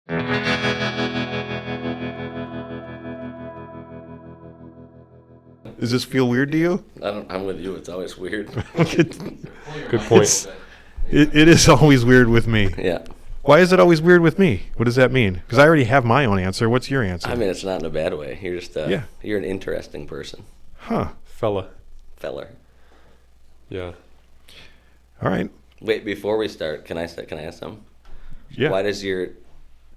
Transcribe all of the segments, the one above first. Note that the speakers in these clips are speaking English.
Does this feel weird to you? I'm with you. It's always weird. Good point. It is always weird with me. Yeah. Why is it always weird with me? What does that mean? Because I already have my own answer. What's your answer? I mean, it's not in a bad way. You're just you're an interesting person. Huh. Feller. Yeah. All right. Wait, before we start, can I ask something? Yeah. Why does your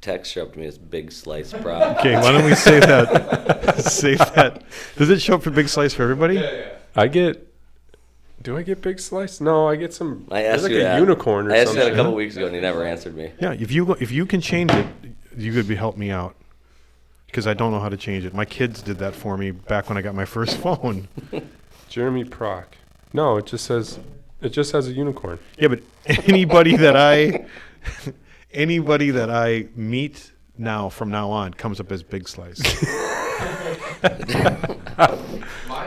text show up to me as Big Slice Prop? Okay, why don't we save that? Save that. Does it show up for Big Slice for everybody? Yeah. Do I get Big Slice? No, I get some. I asked like you a that. unicorn or I asked something. you that a couple weeks ago, and you never answered me. Yeah, if you can change it, you could help me out. Because I don't know how to change it. My kids did that for me back when I got my first phone. Jeremy Proc. No, it just has a unicorn. Yeah, but anybody that I meet now from now on comes up as Big Slice.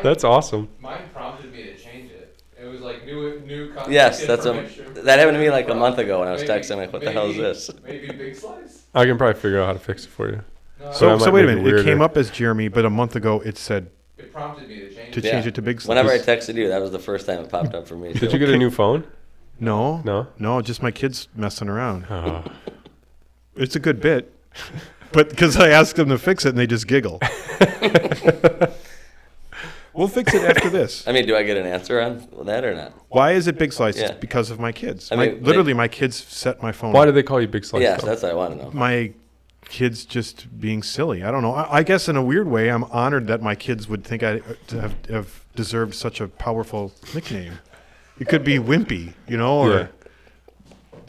That's awesome. Mine prompted me to change it. It was like new contact Yes, that happened to me like a from- month ago when I was maybe- texting. Like, what the hell is this? Maybe Big Slice. I can probably figure out how to fix it for you. No, So I might wait a make it minute. It weirder. came up as Jeremy, but a month ago it said it prompted me to change to it. change it to Big Slice. Whenever I texted you, that was the first time it popped up for me. Did you get a new phone? No. No? No, just my kids messing around. Oh. It's a good bit. But because I asked them to fix it and they just giggle. We'll fix it after this. I mean, do I get an answer on that or not? Why is it Big Slice? Yeah. It's because of my kids. I mean, Literally, my kids set my phone Why up. do they call you Big Slice? Yes, though? that's what I want to know. My kids just being silly. I don't know. I guess in a weird way, I'm honored that my kids would think I have deserved such a powerful nickname. It could be Wimpy, or Yeah.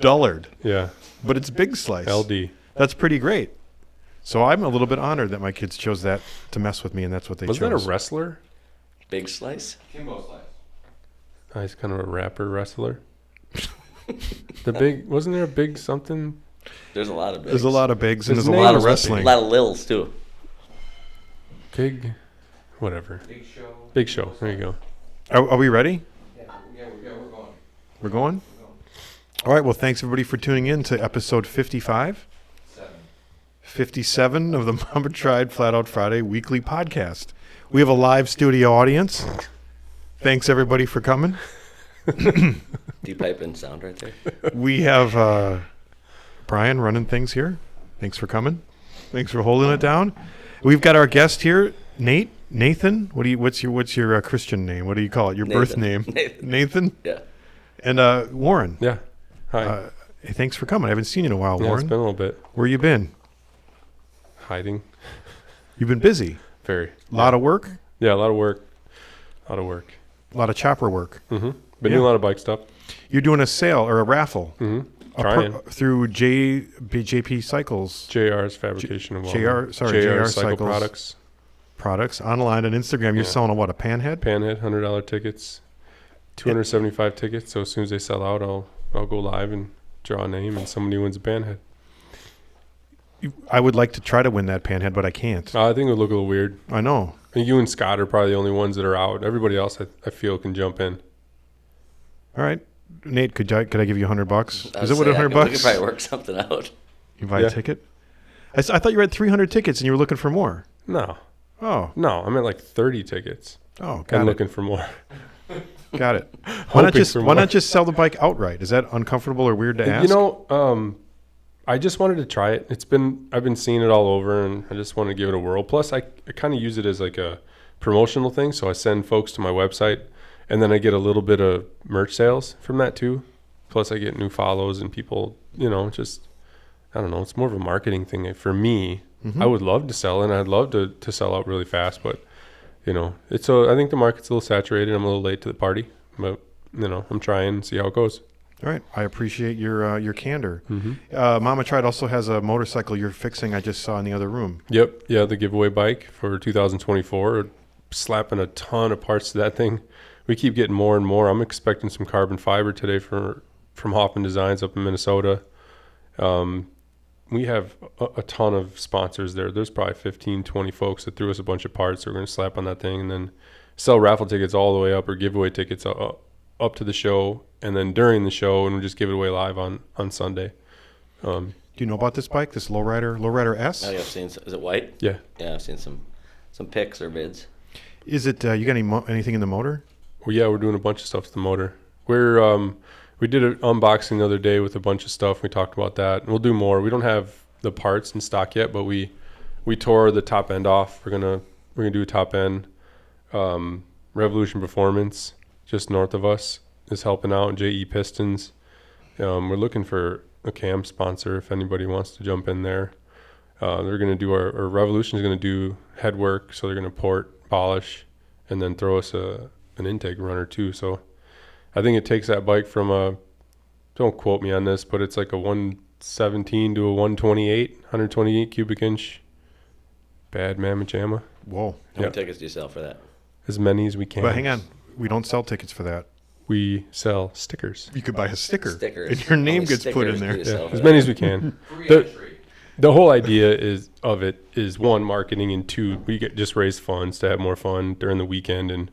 Dullard, Yeah. but it's Big Slice. LD. That's pretty great. So I'm a little bit honored that my kids chose that to mess with me, and that's what they Wasn't that chose. a wrestler? Big Slice? Kimbo Slice. He's kind of a rapper wrestler. Wasn't there a big something? There's a lot of bigs. There's a lot of bigs, and His there's a name lot of is A wrestling. lot of Lils, too. Big, whatever. Big Show. Big Show. There you go. Are we ready? Yeah, we're going. We're going? All right. Well, thanks, everybody, for tuning in to episode 55. 57 of the Mama Tried Flat Out Friday weekly podcast. We have a live studio audience. Thanks, everybody, for coming. Deep pipe in sound right there. We have Brian running things here. Thanks for coming. Thanks for holding it down. We've got our guest here, Nathan. What's your Christian name? What do you call it? Your birth name? Nathan. Yeah. And Warren. Yeah. Hi. Hey, thanks for coming. I haven't seen you in a while, Yeah, it's Warren. been a little bit. Where you been? Hiding. You've been busy. Very. A lot of work. Yeah, a lot of work. A lot of chopper work. Mm-hmm. Been doing a lot of bike stuff. You're doing a sale or a raffle Mm-hmm. Trying. through JP Cycles JR's Fabrication and JR Cycle Cycles products online on Instagram. You're selling a panhead? Panhead, $100 tickets, 275 tickets. So as soon as they sell out, I'll go live and draw a name, and somebody wins a panhead. I would like to try to win that panhead, but I can't. I think it would look a little weird. I know. I think you and Scott are probably the only ones that are out. Everybody else, I feel, can jump in. All right, Nate, could I give you $100? I Is would it what say, $100 We bucks? could probably work something out. You buy a ticket? I thought you had 300 tickets and you were looking for more. No, Oh, I'm at like 30 tickets. got I'm it. looking for more. Got it. Why Hoping for more. not just sell the bike outright? Is that uncomfortable or weird to ask? I just wanted to try it. I've been seeing it all over, and I just want to give it a whirl. Plus, I kind of use it as like a promotional thing. So I send folks to my website, and then I get a little bit of merch sales from that too. Plus, I get new follows and people. Just I don't know. It's more of a marketing thing for me. Mm-hmm. I would love to sell, and I'd love to sell out really fast, but I think the market's a little saturated. I'm a little late to the party, but I'm trying to see how it goes. All right. I appreciate your candor. Mm-hmm. Mama Tried also has a motorcycle you're fixing I just saw in the other room. Yep. Yeah, the giveaway bike for 2024. Slapping a ton of parts to that thing. We keep getting more and more. I'm expecting some carbon fiber today from Hoffman Designs up in Minnesota. We have a ton of sponsors there. There's probably 15, 20 folks that threw us a bunch of parts that we're going to slap on that thing and then sell raffle tickets all the way up or giveaway tickets up to the show and then during the show, and we'll just give it away live on Sunday. Do Do you know about this bike, this Lowrider S? Oh, yeah, I've seen. Is it white? Yeah. Yeah, I've seen some pics or vids. Is it, you got anything in the motor? Well, yeah, we're doing a bunch of stuff to the motor. We did an unboxing the other day with a bunch of stuff. We talked about that. We'll do more. We don't have the parts in stock yet, but we tore the top end off. We're gonna do a top end. Revolution Performance, just north of us, is helping out. JE Pistons. We're looking for a cam sponsor if anybody wants to jump in there. They're going to do our Revolution is going to do head work, so they're going to port, polish, and then throw us an intake runner too. So I think it takes that bike from don't quote me on this, but it's like a 117 to a 128 cubic inch bad mamma jamma. Whoa. How many tickets do you sell for that? As many as we can. But hang on. We don't sell tickets for that. We sell stickers. You could buy a sticker. Stickers. And your name How many gets put in stickers there. do you sell for As that? many as we can. Free The- entry. The whole idea is one, marketing, and two, we just raise funds to have more fun during the weekend, and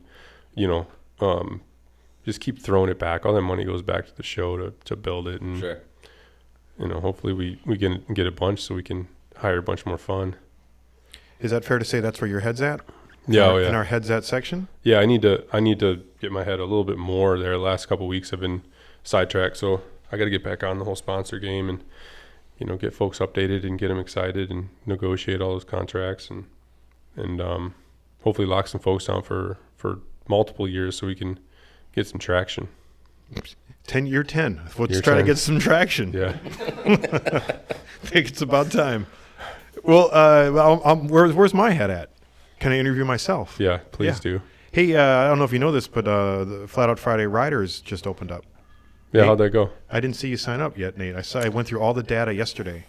just keep throwing it back. All that money goes back to the show to build it, and Sure. hopefully we can get a bunch so we can hire a bunch more fun. Is that fair to say that's where your head's at? Yeah, oh, In yeah, our head's at section? yeah. I need to get my head a little bit more there. The last couple of weeks I've been sidetracked, so I got to get back on the whole sponsor game and get folks updated and get them excited and negotiate all those contracts and hopefully lock some folks down for multiple years so we can get some traction. Year 10. Let's Year try to 10. get some traction. Yeah. I think it's about time. Well, where's my head at? Can I interview myself? Yeah, please Yeah. do. Hey, I don't know if you know this, but the Flat Out Friday Riders just opened up. Yeah, Hey. how'd that go? I didn't see you sign up yet, Nate. I went through all the data yesterday.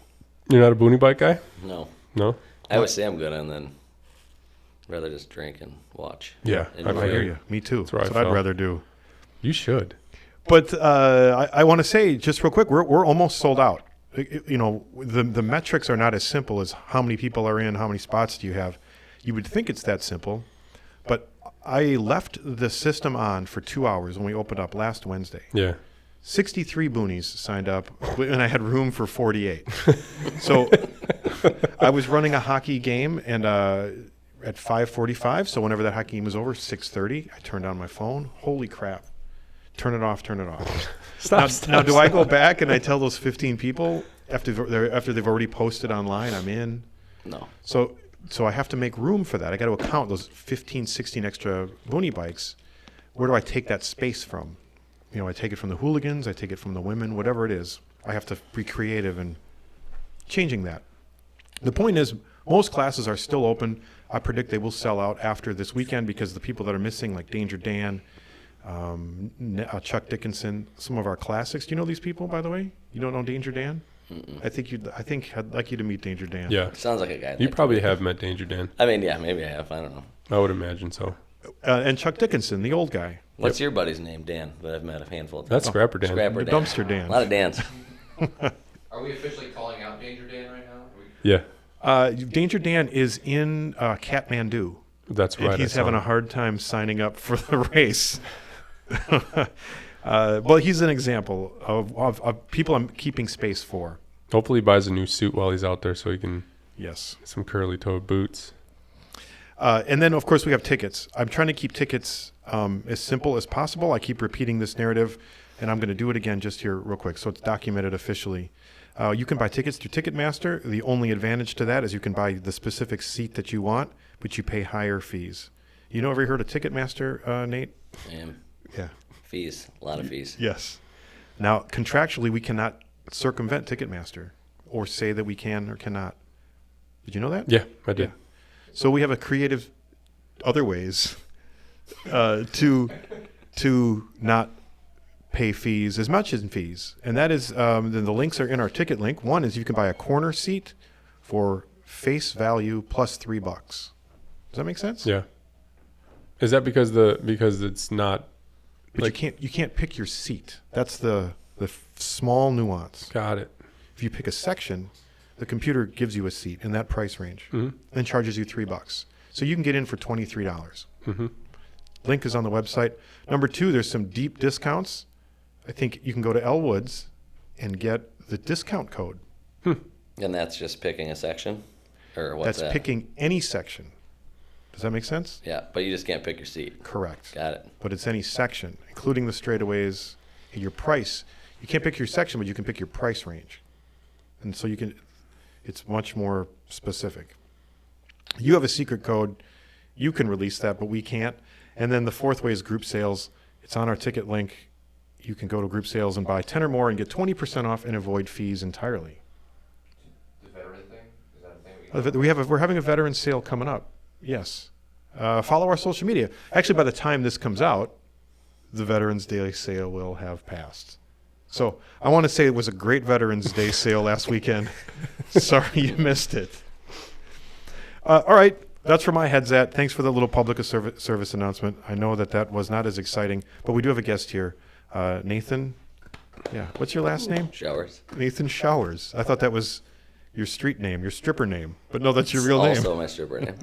You're not a Boonie Bike guy? No. No? I always say I'm good, and then rather just drink and watch. Yeah, And I enjoy hear it. you. Me too. That's where I That's what I'd fell. rather do. You should. But I want to say just real quick, we're almost sold out. The metrics are not as simple as how many people are in, how many spots do you have. You would think it's that simple, but I left the system on for 2 hours when we opened up last Wednesday. Yeah. 63 boonies signed up, and I had room for 48. So I was running a hockey game, and at 5:45, so whenever that hockey game was over, 6:30, I turned on my phone. Holy crap. Turn it off. Now, do I go back and I tell those 15 people after they've already posted online, I'm in? No. So I have to make room for that. I got to account those 15, 16 extra Boonie bikes. Where do I take that space from? I take it from the hooligans, I take it from the women, whatever it is. I have to be creative in changing that. The point is, most classes are still open. I predict they will sell out after this weekend because the people that are missing, like Danger Dan, Chuck Dickinson, some of our classics. Do you know these people, by the way? You don't know Danger Dan? Mm-mm. I think I'd like you to meet Danger Dan. Yeah. Sounds like a guy. You probably have met Danger Dan. I mean, yeah, maybe I have. I don't know. I would imagine so. And Chuck Dickinson, the old guy. What's your buddy's name, Dan, that I've met a handful of times? That's Scrapper Dan. Scrapper The Dan. Dumpster Dan. A lot of Dans. Are we officially calling out Danger Dan right now? Yeah. Danger Dan is in Kathmandu. That's right. And he's I saw having a him. hard time signing up for the race. Well, he's an example of people I'm keeping space for. Hopefully he buys a new suit while he's out there so he can Yes. get some curly-toed boots. And then, of course, we have tickets. I'm trying to keep tickets as simple as possible. I keep repeating this narrative, and I'm going to do it again just here real quick so it's documented officially. You can buy tickets through Ticketmaster. The only advantage to that is you can buy the specific seat that you want, but you pay higher fees. Ever heard of Ticketmaster, Nate? Yeah. Fees. A lot of fees. Yes. Now, contractually, we cannot circumvent Ticketmaster or say that we can or cannot. Did you know that? Yeah, I did. Yeah. So we have a creative other ways to not pay fees as much as in fees. And that is, then the links are in our ticket link. One is you can buy a corner seat for face value plus $3. Does that make sense? Yeah. Is that because it's not But you can't pick your seat. That's the small nuance. got it? If you pick a section, the computer gives you a seat in that price range and charges you $3. So you can get in for $23. Mm-hmm. Link is on the website. Number two, there's some deep discounts. I think you can go to Elwood's and get the discount code. And that's just picking a section? Or what's That's that? picking any section. Does that make sense? Yeah, but you just can't pick your seat. Correct. Got it. But it's any section, including the straightaways and your price. You can't pick your section, but you can pick your price range. And so it's much more specific. You have a secret code. You can release that, but we can't. And then the fourth way is group sales. It's on our ticket link. You can go to group sales and buy 10 or more and get 20% off and avoid fees entirely. The veteran thing? Is that a thing We're having a veteran sale coming up. Yes. Follow our social media. Actually, by the time this comes out, the Veterans Day sale will have passed. So I want to say it was a great Veterans Day sale last weekend. Sorry you missed it. All right. That's where my head's at. Thanks for the little public service announcement. I know that was not as exciting, but we do have a guest here. Nathan. Yeah. What's your last name? Showers. Nathan Showers. I thought that was your street name, your stripper name. But no, that's your It's real name. also my stripper name.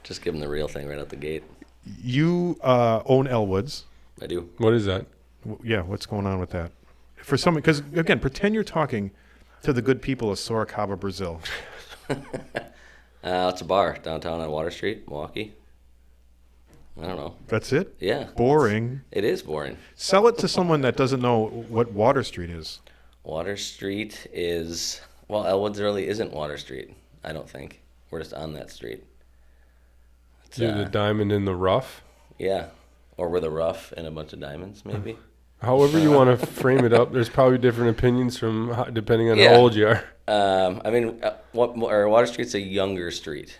Just give them the real thing right out the gate. You own Elwood's. I do. What is that? Yeah, what's going on with that? For some, because again, pretend you're talking to the good people of Sorocaba, Brazil. It's a bar downtown on Water Street, Milwaukee. I don't know. That's it? Yeah. Boring. It is boring. Sell it to someone that doesn't know what Water Street is. Water Street is, well, Elwood's really isn't Water Street, I don't think. We're just on that street. It's, You're the diamond in the rough. yeah. Or we're the rough and a bunch of diamonds, maybe. However you want to frame it up, there's probably different opinions depending on Yeah. how old you are. I mean, Water Street's a younger street.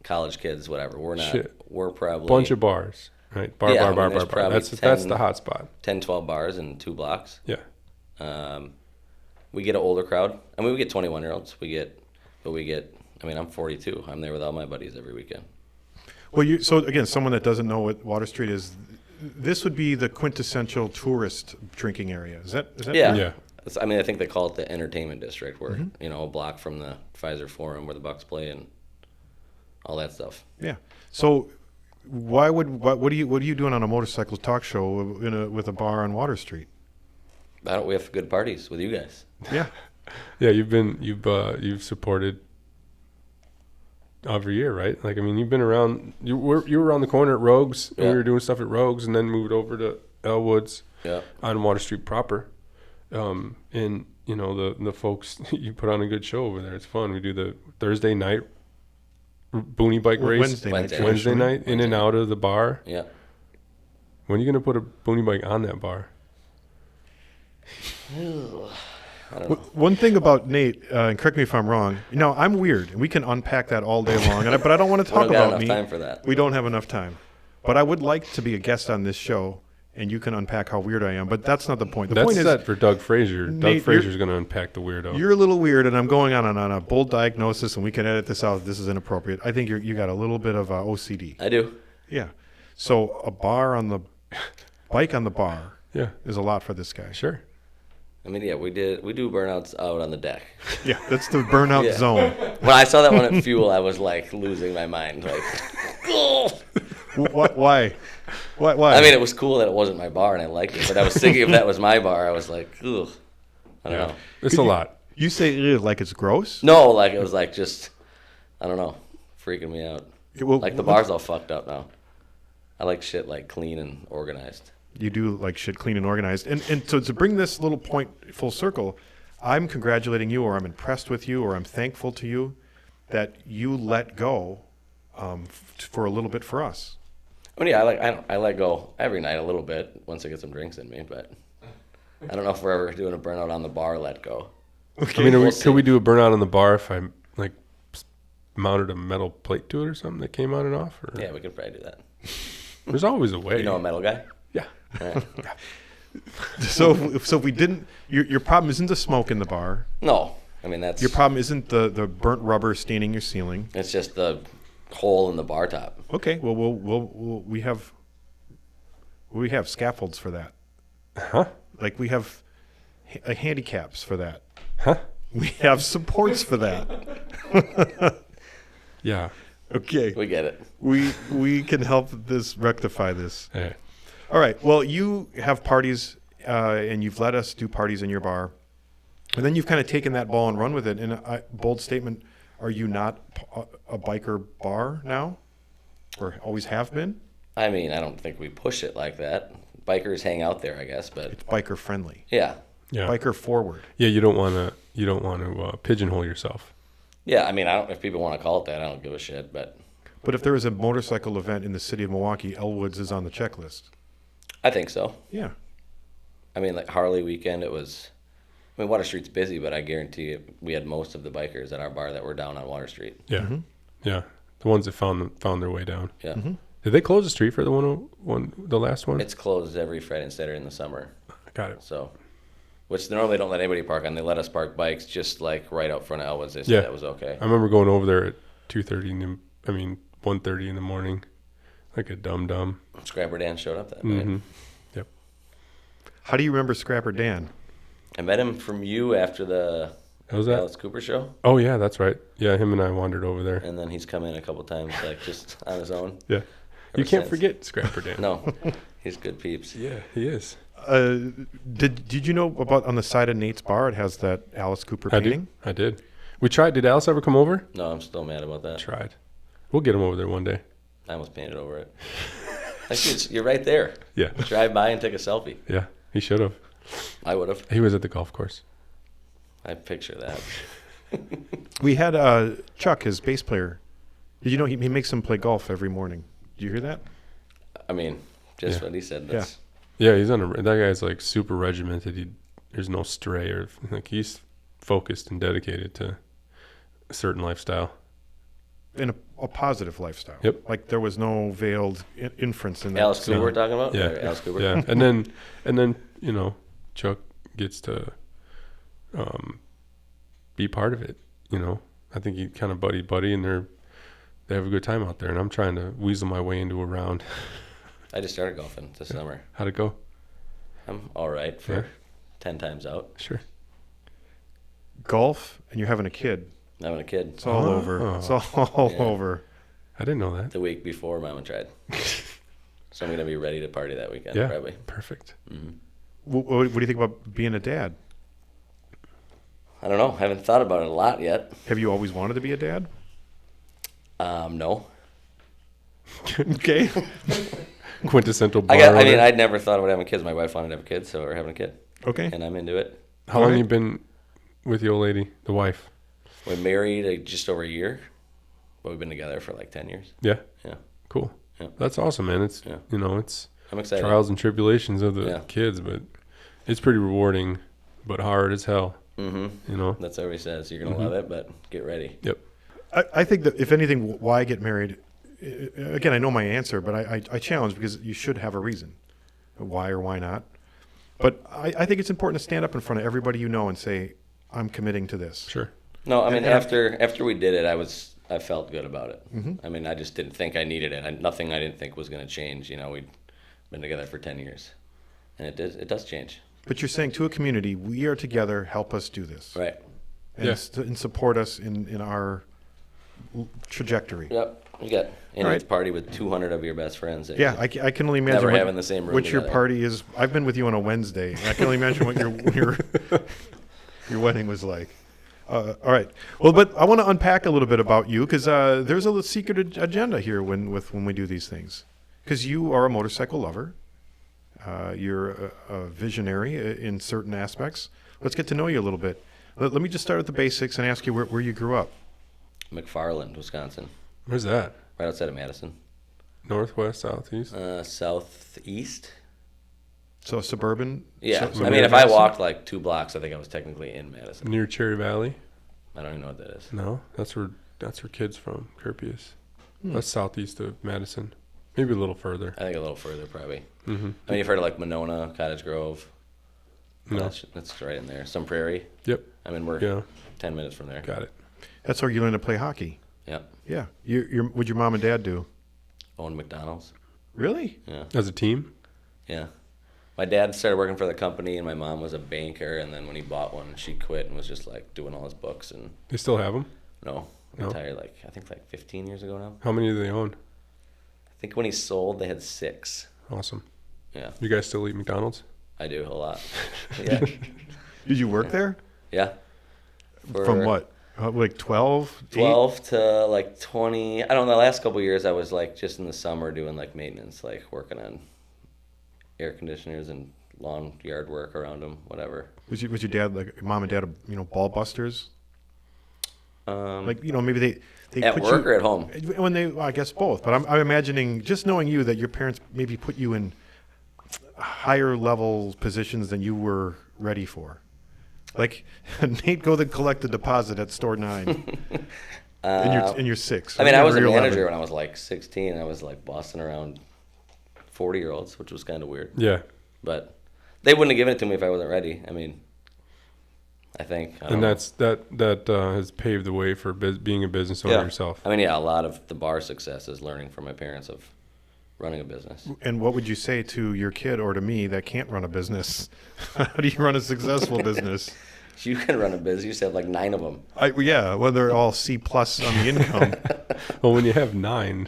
College kids, whatever. We're not. Shit. We're probably Bunch of bars, right? Bar, Yeah, bar, I mean, bar, there's bar, bar. probably That's 10 the hot spot. 10, 12 bars in 2 blocks. Yeah. We get an older crowd. I mean, we get 21-year-olds. I mean, I'm 42. I'm there with all my buddies every weekend. Well, so again, someone that doesn't know what Water Street is, this would be the quintessential tourist drinking area. Is that? Yeah. Yeah. I mean, I think they call it the entertainment district, where a block from the Pfizer Forum where the Bucks play and all that stuff. Yeah. So, what are you doing on a motorcycle talk show with a bar on Water Street? We have good parties with you guys. Yeah. Yeah, you've supported every year, right? Like, I mean, you've been around. You were around the corner at Rogues, and Yeah. we were doing stuff at Rogues, and then moved over to Elwood's Yeah. on Water Street proper. And the folks, you put on a good show over there. It's fun. We do the Thursday night Boonie Bike Race, Wednesday night. Wednesday Wednesday night, in and out of the bar. Yeah. When are you gonna put a Boonie bike on that bar? I don't know. One thing about Nate, and correct me if I'm wrong. I'm weird, and we can unpack that all day long. But I don't want to We talk don't got about enough me. time for that. We don't have enough time. But I would like to be a guest on this show, and you can unpack how weird I am. But that's not the point. The That's point is, set for Doug Frazier. Nate, Doug Frazier's gonna unpack the weirdo. you're a little weird, and I'm going on a bold diagnosis, and we can edit this out if this is inappropriate. I think you got a little bit of OCD. I do. Yeah. So a bike on the bar Yeah, is a lot for this guy. sure. I mean, yeah, we do burnouts out on the deck. Yeah, that's the burnout Yeah. zone. When I saw that one at Fuel, I was like losing my mind. Like, Why? Why? I mean, it was cool that it wasn't my bar and I liked it, but I was thinking if that was my bar, I was like, ugh. I don't know. It's a lot. You say "Ugh," like it's gross? No, like it was like just, I don't know, freaking me out. Well, Like the bar's all fucked up now. I like shit like clean and organized. You do like shit clean and organized. And so to bring this little point full circle, I'm congratulating you, or I'm impressed with you, or I'm thankful to you that you let go for a little bit for us. I mean, yeah, I let go every night a little bit once I get some drinks in me, but I don't know if we're ever doing a burnout on the bar. Let go. I mean, We'll see. could we do a burnout on the bar if I like mounted a metal plate to it or something that came on and off? Or? Yeah, we could probably do that. There's always a way. You know a metal guy? Yeah. All right. So if we didn't, your problem isn't the smoke in the bar. No, I mean that's Your problem isn't the burnt rubber staining your ceiling. It's just the hole in the bar top. Okay, well we have scaffolds for that. Huh? Like we have handicaps for that. Huh? We have supports for that. Yeah. Okay. We get it. We can help rectify this. Hey. All right. Well, you have parties, and you've let us do parties in your bar. And then you've kind of taken that ball and run with it. And a bold statement, are you not a biker bar now? Or always have been? I mean, I don't think we push it like that. Bikers hang out there, I guess, but It's biker friendly. yeah. Yeah. Biker forward. Yeah, you don't want to pigeonhole yourself. Yeah, I mean, if people want to call it that, I don't give a shit, but But if there is a motorcycle event in the city of Milwaukee, Elwood's is on the checklist. I think so. Yeah. I mean, like Harley weekend, Water Street's busy, but I guarantee you we had most of the bikers at our bar that were down on Water Street. Yeah. Yeah. The ones that found their way down. Yeah. Did they close the street for the last one? It's closed every Friday and Saturday in the summer. Got it. So, which normally don't let anybody park on. They let us park bikes just like right out front of Elwood's. They said that was okay. I remember going over there at 1:30 in the morning, like a dum-dum. Scrapper Dan showed up that night. Yep. How do you remember Scrapper Dan? I met him from you after the How was that? Alice Cooper show, Oh, yeah, that's right. Yeah, him and I wandered over there. and then he's come in a couple times, like just on his own. Yeah. You Ever can't since. forget Scrapper Dan. No, he's good peeps. Yeah, he is. Did you know about on the side of Nate's bar, it has that Alice Cooper I painting? did. We tried. Did Alice ever come over? No, I'm still mad about that. Tried. We'll get him over there one day. I almost painted over it. Actually, you're right there. Yeah. Drive by and take a selfie. Yeah, he should have. I would have. He was at the golf course. I picture that. We had Chuck, his bass player. Did you know he makes him play golf every morning? Did you hear that? I mean, just Yeah. what he said. That's, Yeah, that guy's like super regimented. There's no stray or like he's focused and dedicated to a certain lifestyle. In a positive lifestyle. Yep. Like there was no veiled inference in that. Alice Cooper we're talking about? Yeah. Or Alice Cooper? Yeah, and then Chuck gets to be part of it. I think he kind of buddy, and they have a good time out there. And I'm trying to weasel my way into a round. I just started golfing this summer. How'd it go? I'm all right for Yeah. 10 times out. Sure. Golf, and you're having a kid. I'm having a kid. It's all over. It's all Yeah. over. I didn't know that. The week before Mama tried. So I'm going to be ready to party that weekend, Yeah. probably. Perfect. What do you think about being a dad? I don't know. I haven't thought about it a lot yet. Have you always wanted to be a dad? No. Okay. Quintessential bar. I'd never thought about having kids. My wife wanted to have a kid, so we're having a kid. Okay. And I'm into it. How long Alright. you been with the old lady, the wife? We're married just over a year, but we've been together for like 10 years. Yeah. Yeah. Cool. Yeah. That's awesome, man. It's Yeah. it's I'm excited. trials and tribulations of the Yeah. kids, but it's pretty rewarding, but hard as hell. Mm-hmm. That's what everybody says. You're going to love it, but get ready. Yep. I think that if anything, why get married? Again, I know my answer, but I challenge because you should have a reason, why or why not. But I think it's important to stand up in front of everybody you know and say, "I'm committing to this." Sure. No, I mean, And- after we did it, I felt good about it. I mean, I just didn't think I needed it. Nothing I didn't think was going to change. We'd been together for 10 years, and it does change. But you're saying to a community, "We are together. Help us do this." Right. And, Yeah. and support us in our trajectory. Yep. You got All right. a party with 200 of your best friends. that Yeah, you I can only imagine never what, have in the same room what your together. party is. I've been with you on a Wednesday. And I can only imagine what your wedding was like. All right. Well, but I want to unpack a little bit about you because there's a secret agenda here when we do these things. Because you are a motorcycle lover. You're a visionary in certain aspects. Let's get to know you a little bit. Let me just start at the basics and ask you where you grew up. McFarland, Wisconsin, Where's that? right outside of Madison. Northwest, southeast? Southeast. So suburban. Yeah. So I mean, if Madison? I walked like 2 blocks, I think I was technically in Madison. Near Cherry Valley? I don't even know what that is. No, that's where kids from. Kirpius. That's southeast of Madison. Maybe a little further. I think a little further, probably. Mm-hmm. I mean, you've heard of like Monona, Cottage Grove. No. That's right in there. Some Prairie. Yep. I mean, we're Yeah. 10 minutes from there. Got it. That's where you learned to play hockey. Yeah. Yeah. What'd your mom and dad do? Owned McDonald's. Really? Yeah. As a team? Yeah. My dad started working for the company, and my mom was a banker. And then when he bought one, she quit and was just like doing all his books. And They still have them? no, No? retired I think 15 years ago now. How many do they own? I think when he sold, they had 6. Awesome. Yeah, You guys still eat McDonald's? I do a lot. Yeah, Did you work there? Yeah. From what? Like 12? 12 to like 20. I don't know. The last couple of years, I was like just in the summer doing like maintenance, like working on air conditioners and lawn yard work around them, whatever. Was your dad, like mom and dad, ball busters? Like, maybe they At put work you, or at home? When they, well, I guess both. But I'm imagining, just knowing you, that your parents maybe put you in higher level positions than you were ready for. Like, Nate, go to collect the deposit at store 9. And you're 6. I mean, I was a Or you're manager 11. when I was like 16. I was like bossing around 40-year-olds, which was kind of weird. Yeah. But they wouldn't have given it to me if I wasn't ready. I mean, I think. I don't know. that has paved the way for being a business owner yourself. I mean, yeah, a lot of the bar success is learning from my parents of running a business. And what would you say to your kid or to me that can't run a business? How do you run a successful business? You can run a business. You used to have like 9 of them. Well, they're all C+ on the income. Well, when you have 9,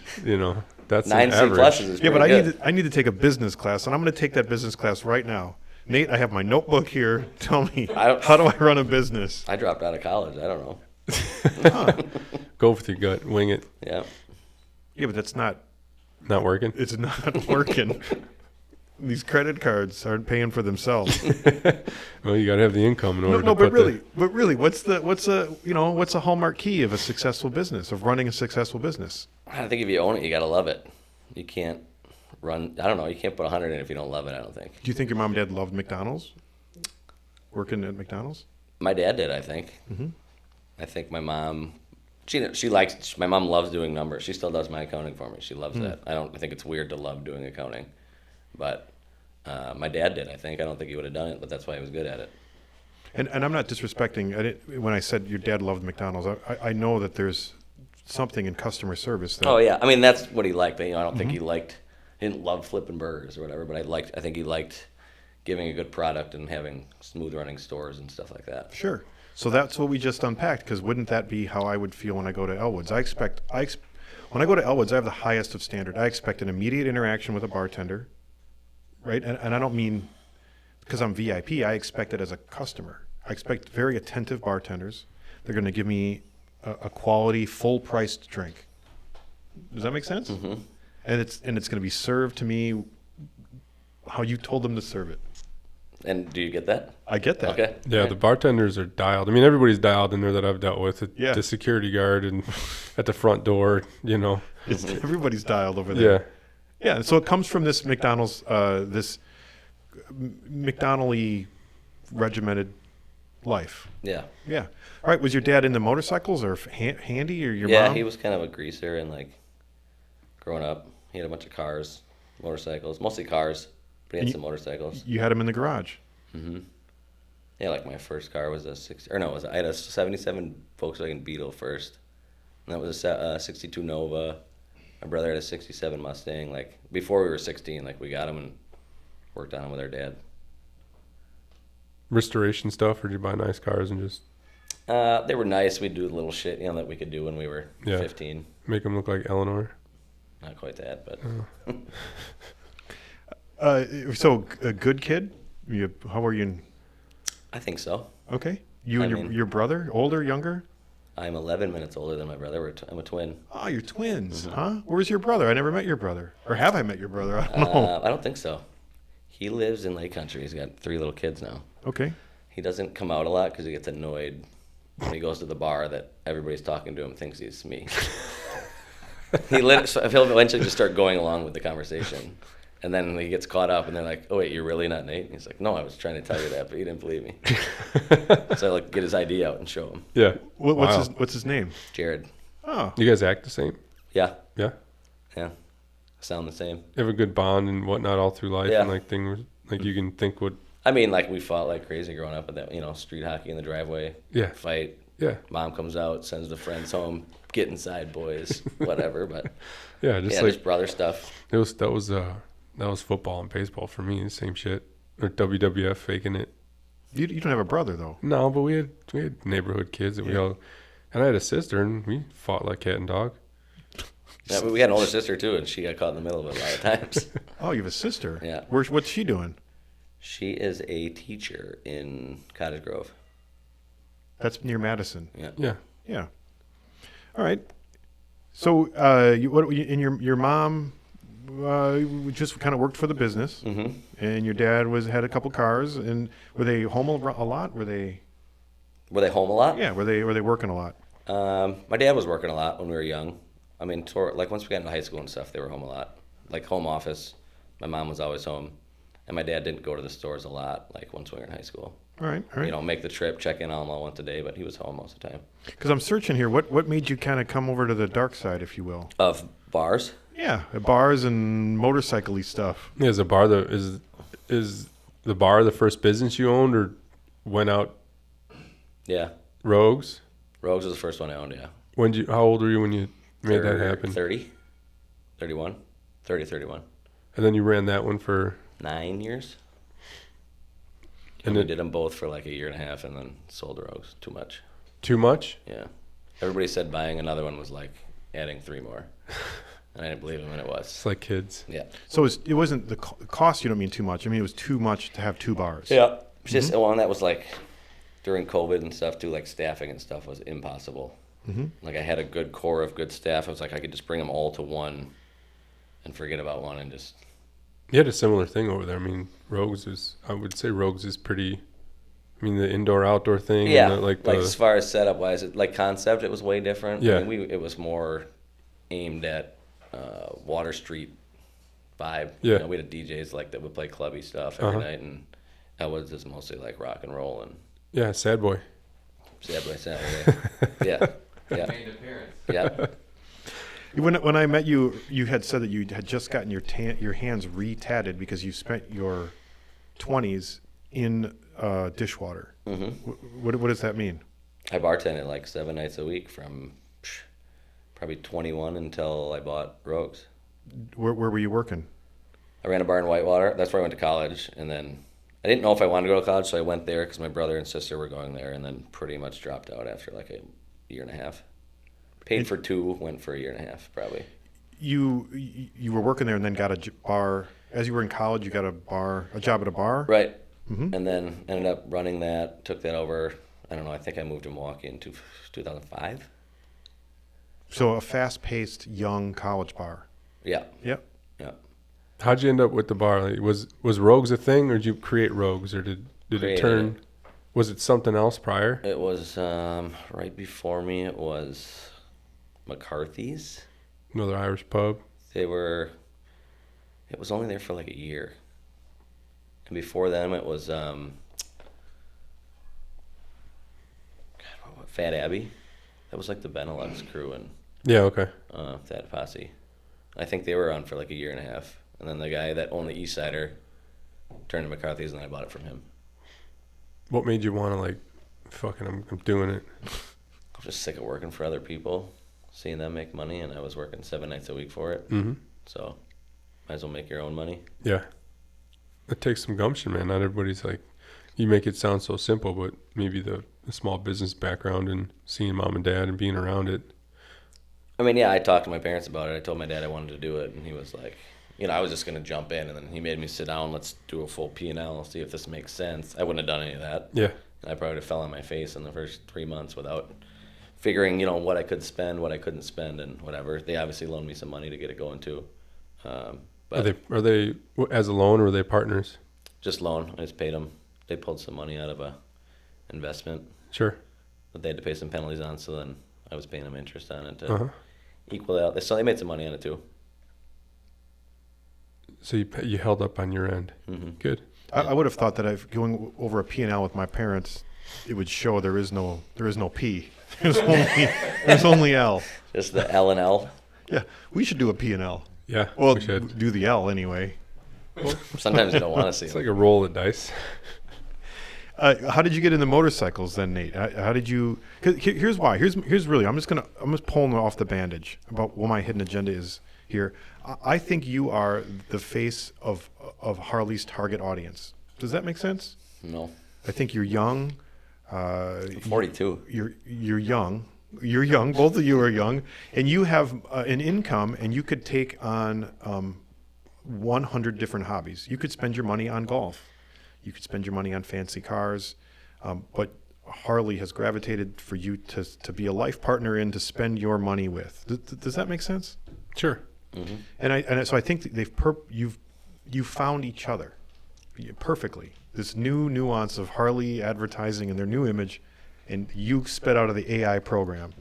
that's 9 an C average. pluses is Yeah, but pretty I need to take a business class, and I'm going to take that business class right now. Nate, I have my notebook here. Tell me, how do I run a business? I dropped out of college. I don't know. Go with your gut, wing it. Yeah. Yeah, but that's not. Not working. It's not working. These credit cards aren't paying for themselves. Well, you got to have the income in order to No, put but really, what's a hallmark key of a successful business, of running a successful business? I think if you own it, you got to love it. You can't run. I don't know. You can't put 100 in if you don't love it, I don't think. Do you think your mom and dad loved McDonald's? Working at McDonald's? My dad did, I think. Mm-hmm. I think my mom, my mom loves doing numbers. She still does my accounting for me. She loves that. I don't think it's weird to love doing accounting. But my dad did, I think. I don't think he would have done it, but that's why he was good at it. And I'm not disrespecting. When I said your dad loved McDonald's, I know that there's something in customer service. That, Oh, yeah. I mean, that's what he liked. But, I don't think he didn't love flipping burgers or whatever, but I think he liked giving a good product and having smooth running stores and stuff like that. Sure. So that's what we just unpacked, because wouldn't that be how I would feel when I go to Elwood's? When I go to Elwood's, I have the highest of standard. I expect an immediate interaction with a bartender, right? And I don't mean because I'm VIP. I expect it as a customer. I expect very attentive bartenders. They're going to give me a quality, full-priced drink. Does that make sense? Mm-hmm. And it's going to be served to me how you told them to serve it. And do you get that? I get that. Okay. Yeah, the bartenders are dialed. I mean, everybody's dialed in there that I've dealt with. Yeah. The security guard and at the front door, Everybody's dialed over there. Yeah. Yeah, so it comes from this McDonald's, this McDonald-y regimented life. Yeah. Yeah. All right, was your dad into motorcycles or handy, or your Yeah, mom? he was kind of a greaser, and like growing up, he had a bunch of cars, motorcycles, mostly cars, but he had some motorcycles. You had him in the garage. Mm-hmm. Yeah, like my first car was I had a 77 Volkswagen Beetle first, and that was a 62 Nova. My brother had a 67 Mustang. Like before we were 16, like we got him and worked on him with our dad. Restoration stuff, or did you buy nice cars and just They were nice. We'd do the little shit, that we could do when we were 15. make them look like Eleanor? Not quite that, but. So a good kid? How were you? I think so. Okay. You and your brother, older, younger? I'm 11 minutes older than my brother. I'm a twin. Oh, you're twins, Mm-hmm. huh? Where's your brother? I never met your brother. Or have I met your brother? I don't know. I don't think so. He lives in Lake Country. He's got 3 little kids now. Okay. He doesn't come out a lot because he gets annoyed when he goes to the bar that everybody's talking to him, thinks he's me. He'll eventually just start going along with the conversation. And then he gets caught up, and they're like, "Oh wait, you're really not Nate?" And he's like, "No, I was trying to tell you that, but you didn't believe me." So I get his ID out and show him. Yeah. What's his name? Jared. Oh. You guys act the same? Yeah. Yeah. Sound the same. You have a good bond and whatnot all through life, Yeah. and like things like you can think what. I mean, like we fought like crazy growing up, with that street hockey in the driveway. Yeah. Fight. Yeah. Mom comes out, sends the friends home. Get inside, boys. Whatever, but Yeah, just brother stuff. That was football and baseball for me. The same shit. Or WWF faking it. You don't have a brother, though. No, but we had neighborhood kids that we all, and I had a sister, and we fought like cat and dog. Yeah, but we had an older sister too, and she got caught in the middle of it a lot of times. Oh, you have a sister. Yeah. What's she doing? She is a teacher in Cottage Grove. That's near Madison. Yeah. Yeah. Yeah. All right. So, and your mom just kind of worked for the business, Mm-hmm. and your dad had a couple cars, and were they home a lot? Were they home a lot? were they working a lot? My dad was working a lot when we were young. I mean, like once we got into high school and stuff, they were home a lot. Like home office, my mom was always home, and my dad didn't go to the stores a lot. Like once we were in high school, All right. you know, make the trip, check in on them all once a day, but he was home most of the time. Because I'm searching here. What made you kind of come over to the dark side, if you will? Of bars. Yeah, bars and motorcycle-y stuff. Yeah, is the bar the first business you owned, or went out Yeah, Rogues? Rogues was the first one I owned. Yeah. How old were you when you made that happen? 30, 31, 30, 31. And then you ran that one for 9 years. And And we it- did them both for like a year and a half, and then sold the Rogues. Too much. too much? Yeah. Everybody said buying another one was like adding 3 more. And I didn't believe them, and it was. It's like kids. Yeah. So it wasn't the cost. You don't mean too much. I mean it was too much to have 2 bars. Yeah. It's just one that was like during COVID and stuff too, like staffing and stuff was impossible. Mm-hmm. Like I had a good core of good staff. I was like, I could just bring them all to one and forget about one and just. You had a similar thing over there. I mean, I would say Rogues is pretty, I mean, the indoor-outdoor thing. Yeah. And Like as far as setup wise, like concept, it was way different. Yeah. I mean, it was more aimed at Water Street vibe. Yeah. You know, we had DJs like that would play clubby stuff every Uh-huh. night, and Elwood is mostly like rock and roll and Yeah, sad boy. Saturday, Saturday. Yeah. Yeah. Made an appearance. Yeah. When I met you, you had said that you had just gotten your hands re-tatted because you spent your 20s in dishwater. hmm What does that mean? I bartended like 7 nights a week from probably 21 until I bought Rogues. Where were you working? I ran a bar in Whitewater. That's where I went to college. And then I didn't know if I wanted to go to college, so I went there because my brother and sister were going there, and then pretty much dropped out after like a year and a half. Paid for 2, went for a year and a half probably. You were working there and then got a bar. As you were in college, you got a job at a bar? Right. Mm-hmm. And then ended up running that, took that over. I don't know, I think I moved to Milwaukee in 2005. So a fast-paced young college bar. Yeah. Yep. Yeah. How'd you end up with the bar? Like, was Rogues a thing, or did you create Rogues, or did it Created turn? Was it something else prior? It was right before me. It was McCarthy's. Another Irish pub. It was only there for like a year. And before them, it was Fat Abbey. That was like the Benelux crew and Yeah. Okay. Fat Posse. I think they were on for like a year and a half. And then the guy that owned the East Sider turned to McCarthy's, and I bought it from him. What made you want to like, fucking, I'm doing it? I was just sick of working for other people, seeing them make money, and I was working 7 nights a week for it. Mm-hmm. So might as well make your own money. Yeah. It takes some gumption, man. Not everybody's like, you make it sound so simple, but maybe the small business background and seeing mom and dad and being around it. I mean, yeah, I talked to my parents about it. I told my dad I wanted to do it, and he was like, you know, I was just going to jump in, and then he made me sit down, let's do a full P&L, see if this makes sense. I wouldn't have done any of that. Yeah. And I probably would have fell on my face in the first 3 months without figuring, you know, what I could spend, what I couldn't spend, and whatever. They obviously loaned me some money to get it going, too. But Are they as a loan, or are they partners? just loan. I just paid them. They pulled some money out of a investment Sure. that they had to pay some penalties on, so then I was paying them interest on it to Uh-huh. equal it out. So they made some money on it, too. So you held up on your end. hmm Good. I would have thought that if going over a P&L with my parents, it would show there is no P. There's only L. Just the L and L. Yeah, we should do a P&L. Yeah. Well, we should. do the L anyway. Sometimes you don't want to see It's them. like a roll of dice. How did you get into motorcycles then, Nate? How did you? 'Cause here's why. Here's really. I'm just pulling off the bandage about what my hidden agenda is here. I think you are the face of Harley's target audience. Does that make sense? No. I think you're young. I'm 42. You're young. You're young. Both of you are young, and you have an income, and you could take on 100 different hobbies. You could spend your money on golf. You could spend your money on fancy cars, but Harley has gravitated for you to be a life partner in, to spend your money with. Does that make sense? Sure. Mm-hmm. So I think that you found each other perfectly. This new nuance of Harley advertising and their new image, and you sped out of the AI program.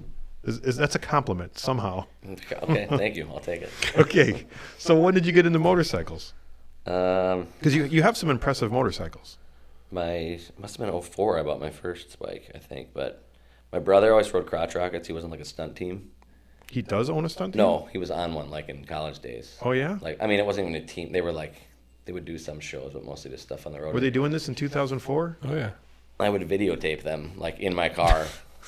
That's a compliment somehow. Okay, thank you. I'll take it. Okay, so when did you get into motorcycles? Um, Because you have some impressive motorcycles. must have been '04 I bought my first bike, I think. But my brother always rode crotch rockets. He wasn't like a stunt team. He does own a stunt team? No, he was on one like in college days. Oh, yeah? Like, I mean, it wasn't even a team. They were like, they would do some shows, but mostly just stuff on the road. Were they doing this in 2004? Oh yeah. I would videotape them like in my car,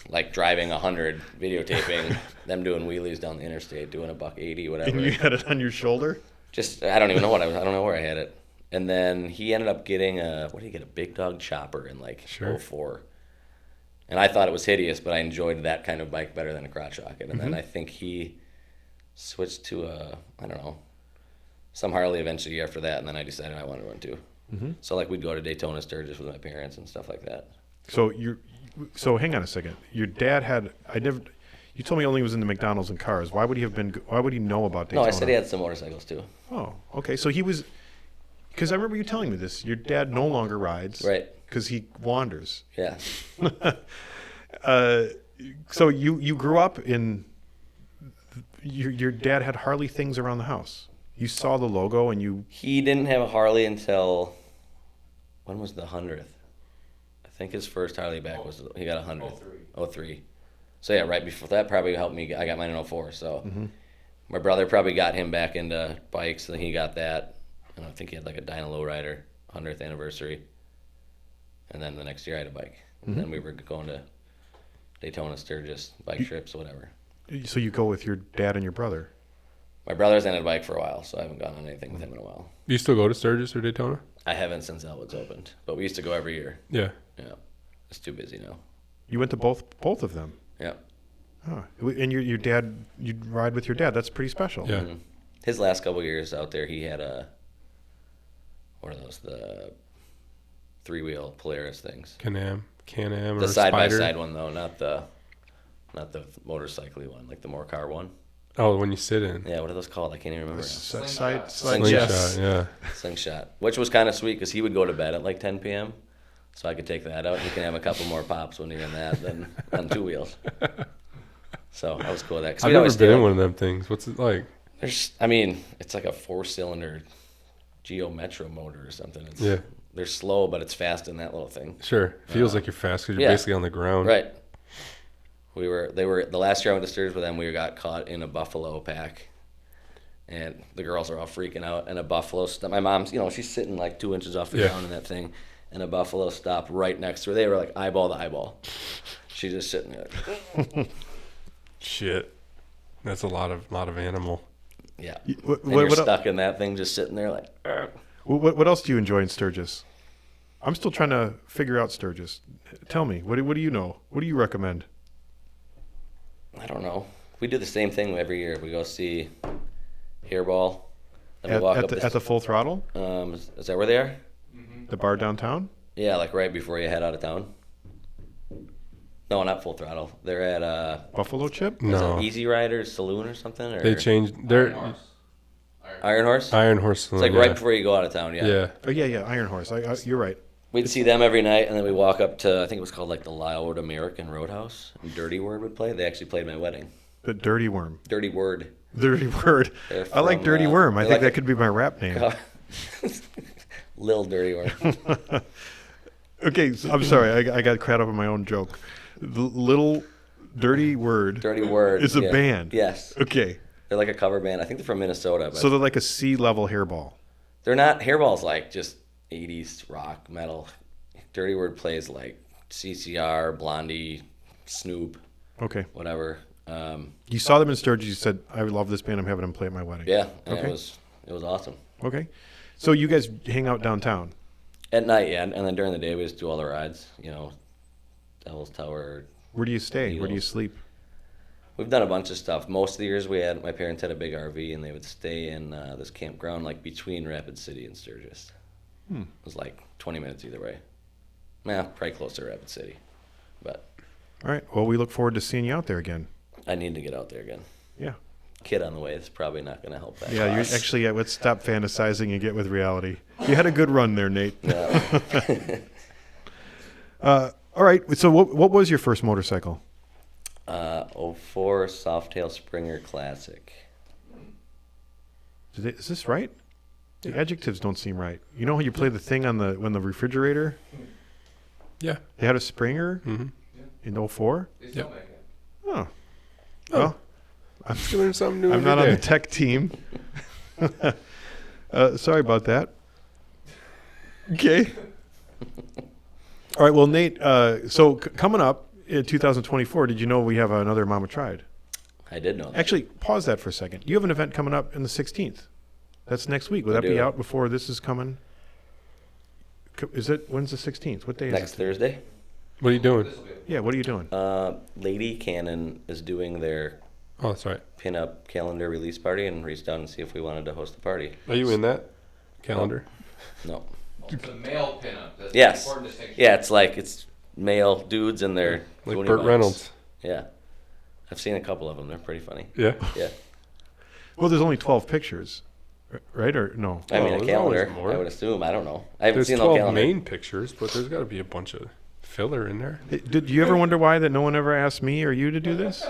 like driving 100, videotaping them doing wheelies down the interstate, doing a $180, whatever. And you had it on your shoulder? Just, I don't even know I don't know where I had it. And then he ended up getting a big dog chopper in like Sure. '04. And I thought it was hideous, but I enjoyed that kind of bike better than a crotch rocket. And then I think he switched to I don't know, some Harley eventually after that. And then I decided I wanted one too. Mm-hmm. So like we'd go to Daytona Sturgis with my parents and stuff like that. So hang on a second. Your dad had, you told me only was into McDonald's and cars. Why would he know about No, Daytona? I said he had some motorcycles too. Oh, okay. So he was, because I remember you telling me this. Your dad no longer rides. Right. Because he wanders. Yeah. So you grew up in, your dad had Harley things around the house. You saw the logo and you, He didn't have a Harley until, when was the 100th? I think his first Harley back was, he got a 100th. 03. So yeah, right before that probably helped me. I got mine in '04. So my brother probably got him back into bikes, and he got that. And I think he had like a Dyna Lowrider 100th anniversary. And then the next year I had a bike. And then we were going to Daytona, Sturgis, bike trips, whatever. so you go with your dad and your brother. My brother's had a bike for a while, so I haven't gone on anything with him in a while. Do you still go to Sturgis or Daytona? I haven't since Elwood's opened, but we used to go every year. Yeah. Yeah, it's too busy now. You went to both of them. Yeah. Oh, and your dad, you'd ride with your dad. That's pretty special. Yeah. Mhm. His last couple of years out there, he had what are those, the 3-wheel Polaris things. Can-Am or The side by Spider. side one though, not the motorcycle-y one, like the more car one. Oh, when you sit in. Yeah, what are those called? I can't even remember. now. Slingshot. Slingshot. Yes. Yeah. Slingshot, which was kind of sweet because he would go to bed at like 10 p.m. So I could take that out. And he can have a couple more pops when he's in that than on 2 wheels. So I was cool with that. 'Cause I've we'd never always been stay in up- one of them things. What's it like? It's like a 4-cylinder Geo Metro motor or something. Yeah. They're slow, but it's fast in that little thing. Sure. Feels like you're fast because you're yeah. basically on the ground. Right. The last year I went to Sturgis with them, we got caught in a buffalo pack. And the girls are all freaking out. And a buffalo, my mom's, she's sitting like 2 inches off the Yeah. ground in that thing. And a buffalo stopped right next to her. They were like eyeball to eyeball. She's just sitting there. Like, Shit. That's a lot of animal. yeah. What, And you're what, stuck in that thing just sitting there like, "Argh." what else do you enjoy in Sturgis? I'm still trying to figure out Sturgis. Tell me, what do you know? What do you recommend? I don't know. We do the same thing every year. We go see Hairball. Then we walk up At the Full Throttle? is that where they are? The bar downtown? Yeah, like right before you head out of town. No, not Full Throttle. They're at Buffalo Chip? is No. it Easy Riders Saloon or something? Or They changed their Iron Horse? Iron Horse It's Saloon. like yeah. right before you go out of town, yeah. Yeah. Oh, yeah, Iron Horse. You're right. We'd see them every night, and then we walk up to, I think it was called like the Loud American Roadhouse, and Dirty Word would play. They actually played my wedding. The Dirty Worm. Dirty Word. Dirty Word. They're I like from, Dirty Worm. I they're think like that could be my rap name. Lil Dirty Word. Okay, so I'm sorry. I got caught up in my own joke. The Little Dirty Word Dirty Word. is a yeah. band. Yes. Okay. They're like a cover band. I think they're from Minnesota, but So they're like a C-level hairball. they're not. Hairball's like just 80s rock, metal. Dirty Word plays like CCR, Blondie, Snoop, Okay. whatever. You saw them in Sturgis. You said, I love this band. I'm having them play at my wedding. Yeah, and Okay. it was awesome. Okay. So you guys hang out downtown. At night, yeah, and then during the day we just do all the rides. Devil's Tower. Where do you stay? Where do you Eagles. sleep? We've done a bunch of stuff. Most of the years my parents had a big RV, and they would stay in this campground like between Rapid City and Sturgis. It was like 20 minutes either way. Probably closer to Rapid City. But All right. Well, we look forward to seeing you out there again. I need to get out there again. Yeah. Kid on the way is probably not going to help that. Yeah. cause. You actually let's stop fantasizing and get with reality. You had a good run there, Nate. No. All right. So what was your first motorcycle? 04 Softail Springer Classic. Is this right? The adjectives don't seem right. You know how you play the thing on the refrigerator? Yeah. They had a Springer Mm-hmm. in 04? They still Yep. make it. Oh. Well, You learn something new I'm every not on day. the tech team. Sorry about that. Okay. All right. Well, Nate, so coming up in 2024, did you know we have another Mama Tried? I did know that. Actually, pause that for a second. You have an event coming up in the 16th. That's next week. Will I that be do. out before this is coming? Is it? When's the 16th? What day Next is it? Thursday, What are you doing? This'll be it. Yeah. What are you doing? Lady Cannon is doing their Oh, that's right. pin-up calendar release party and reached out and see if we wanted to host the party. Are you in that calendar? No. It's a male pinup. That's Yes. an important distinction. Yeah, it's male dudes and their Like Boonie Burt bikes. Reynolds. Yeah. I've seen a couple of them. They're pretty funny. Yeah. Yeah. Well, there's only 12 pictures, right? Or no? I mean, Well, a there's always calendar, more. I would assume. I don't know. I haven't There's seen the 12 calendar. main pictures, but there's got to be a bunch of filler in there. Hey, did you ever wonder why that no one ever asked me or you to do this?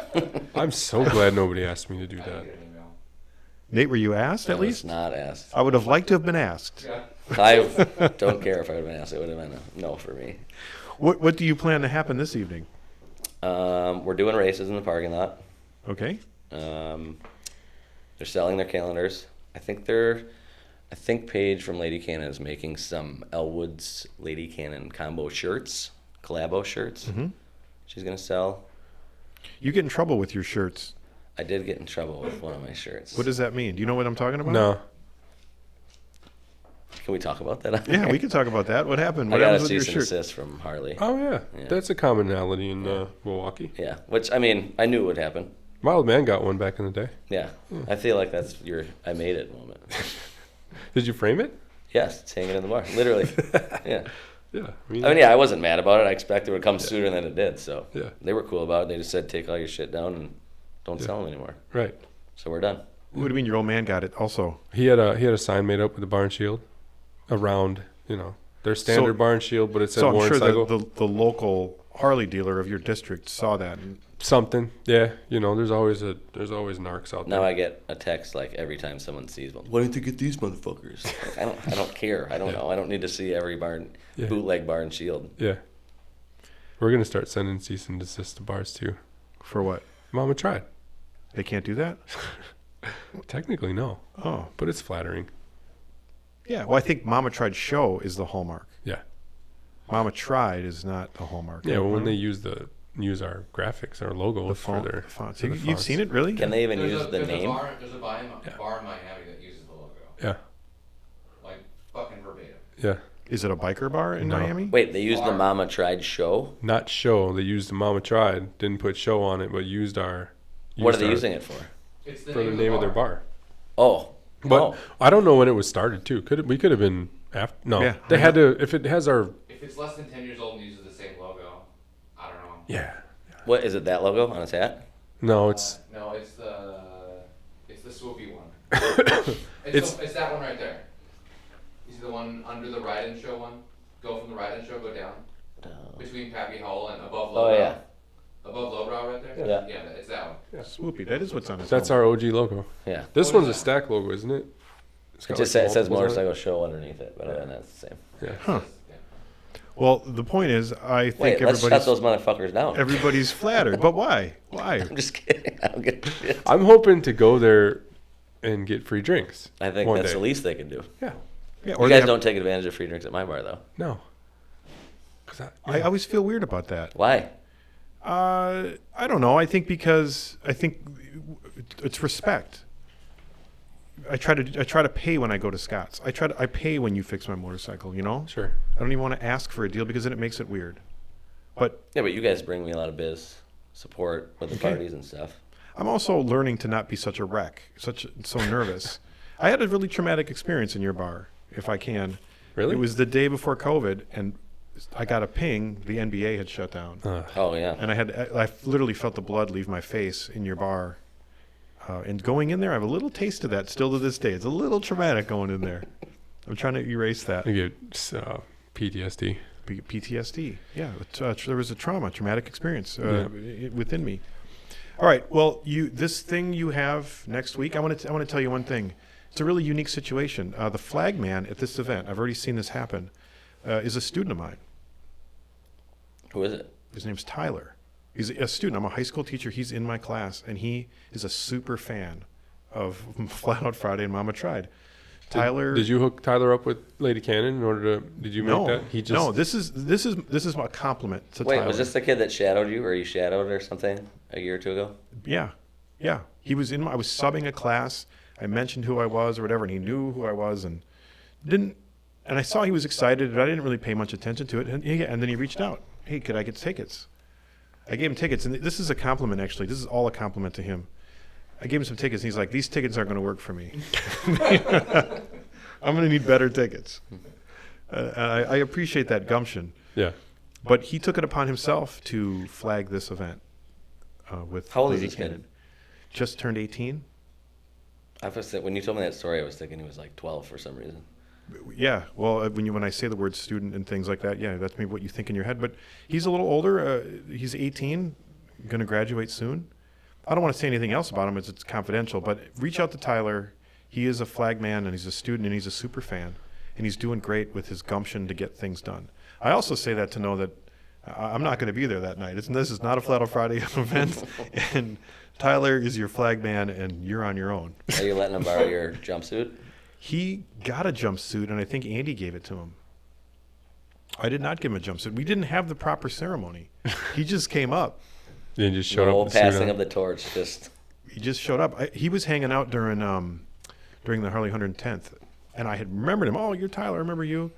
I'm so glad nobody asked me to do I didn't that. get an email. Nate, were you asked I at was least? not asked. I would have liked to have been asked. Yeah. I don't care if I would have been asked. It would have been a no for me. What do you plan to happen this evening? We're doing races in the parking lot. Okay. They're selling their calendars. I think Paige from Lady Cannon is making some Elwood's Lady Cannon combo shirts, collabo shirts. Mhm. She's gonna sell. You get in trouble with your shirts. I did get in trouble with one of my shirts. What does that mean? Do you know what I'm talking about? No. Can we talk about that? Yeah, we can talk about that. What happened? I What got a happens with your cease and shirt? desist from Harley. Oh, yeah. Yeah. That's a commonality in Milwaukee. Yeah, which I mean, I knew it would happen. My old man got one back in the day. Yeah, I feel like that's your I made it moment. Did you frame it? Yes, it's hanging in the bar, literally. Yeah. Yeah. I wasn't mad about it. I expected it would come sooner than it did. So Yeah. they were cool about it. They just said, take all your shit down and don't Yeah. sell them anymore. Right. So we're done. What do you mean your old man got it also? He had a sign made up with a barn shield around, their standard So-—barn shield, but it said So I'm Warren sure Cycle. the local Harley dealer of your district saw that. And Something. Yeah. There's always narcs out there. Now I get a text like every time someone sees one. Why didn't they get these motherfuckers? Like, I don't care. I don't know. I don't need to see every Yeah. bootleg barn shield. Yeah. We're gonna start sending cease and desist to bars too. for what? Mama tried. They can't do that? Technically, no, Oh. but it's flattering. Yeah. Well, I think Mama Tried show is the hallmark. Yeah. Mama Tried is not the hallmark. Yeah. Well, when they use our graphics, our logo the for font, their the fonts. for the You've fonts. seen it, really? Can they even use the there's name? There's a bar in Yeah. Miami that uses the logo. Yeah. Like, fucking verbatim. Yeah. Is it a biker bar in No. Miami? Wait, they used the Bar. Mama Tried show? Not show. They used the Mama tried. Didn't put show on it, but used our. What are they our- using it for? It's for the name of their bar? Oh. But Oh. I don't know when it was started too. We could have been after. No, Yeah. they had to. If it has our. If it's less than 10 years old and uses the same logo, I don't know. Yeah. What is it? That logo on his hat? No, it's No, it's the swoopy one. It's- it's that one right there. You see the one under the ride-in show one? Go from the ride-in show, go down between Pappy Hole and above Oh, Lowbrow. yeah. Above Lowbrow right there. Yeah. Yeah, it's that one. Swoopy. That is what's on it. that's our OG logo. Yeah. This What one's a is that? stack logo, isn't it? It's It got, just like, it says multiples on motorcycle show underneath it, but other than that, it's the same. Yeah. Huh. Yeah. Well, the point is, I think Wait, let's shut everybody's those motherfuckers down. everybody's flattered. But why? Why? I'm just kidding. I don't get shit. I'm hoping to go there and get free drinks. I think one that's day. the least they can do. Yeah. Yeah, You or guys they don't take advantage of free drinks at my bar, though. No. 'Cause I always feel weird about that. Why? I don't know. I think because it's respect. I try to pay when I go to Scott's. I pay when you fix my motorcycle. Sure. I don't even want to ask for a deal because then it makes it weird. But Yeah, but you guys bring me a lot of biz support with the Okay. parties and stuff. I'm also learning to not be such a wreck, so nervous. I had a really traumatic experience in your bar, if I can. Really? It was the day before COVID, and I got a ping. The NBA had shut down, Oh yeah. and I literally felt the blood leave my face in your bar. And going in there, I have a little taste of that still to this day. It's a little traumatic going in there. I'm trying to erase that. I get PTSD. PTSD. Yeah, there was a traumatic experience within me. All right. Well, this thing you have next week. I want to tell you one thing. It's a really unique situation. The flag man at this event, I've already seen this happen, is a student of mine. Who is it? His name's Tyler. He's a student. I'm a high school teacher. He's in my class, and he is a super fan of Flat Out Friday and Mama Tried. Tyler, Did you hook Tyler up with Lady Cannon in order to? Did you make that? No. This is a compliment to Wait, Tyler. was this the kid that shadowed you, or you shadowed or something a year or two ago? Yeah. He was I was subbing a class. I mentioned who I was or whatever, and he knew who I was and didn't. And I saw he was excited, but I didn't really pay much attention to it. And then he reached out. Hey, could I get tickets? I gave him tickets, and this is a compliment, actually. This is all a compliment to him. I gave him some tickets, and he's like, these tickets aren't going to work for me. I'm going to need better tickets. I appreciate that gumption. Yeah. But he took it upon himself to flag this event with How old is Lady this kid? Cannon. Just turned 18. When you told me that story, I was thinking he was like 12 for some reason. Yeah, well, when I say the word student and things like that, yeah, that's maybe what you think in your head. But he's a little older. He's 18, going to graduate soon. I don't want to say anything else about him as it's confidential, but reach out to Tyler. He is a flag man, and he's a student, and he's a super fan, and he's doing great with his gumption to get things done. I also say that to know that I'm not going to be there that night. This is not a Flat Out Friday event, and Tyler is your flag man, and you're on your own. Are you letting him borrow your jumpsuit? He got a jumpsuit, and I think Andy gave it to him. I did not give him a jumpsuit. We didn't have the proper ceremony. He just came up. Yeah, just showed The up. whole with the suit passing on. of the torch, just He just showed up. He was hanging out during the Harley 110th, and I had remembered him. Oh, you're Tyler. I remember you.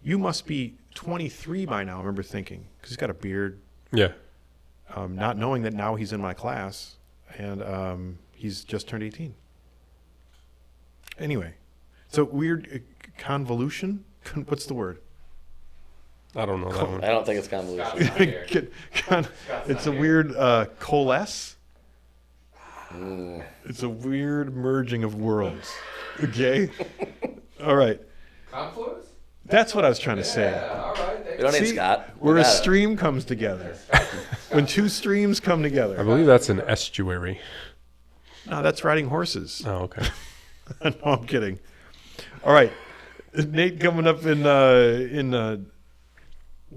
You must be 23 by now, I remember thinking, because he's got a beard. Yeah. Not knowing that now he's in my class, and he's just turned 18. Anyway, so weird convolution. What's the word? I don't know that one. I don't think it's convolution. Scott's not here. It's a weird coalesce. Mm. It's a weird merging of worlds. Okay? All right. Confluence? That's what I was trying to say. Yeah, all right. Thank We don't need See, Scott. Where We a got it. stream comes together. When two streams come I together. believe that's an estuary. No, that's riding horses. Oh, okay. No, I'm kidding. All right. Nate coming up in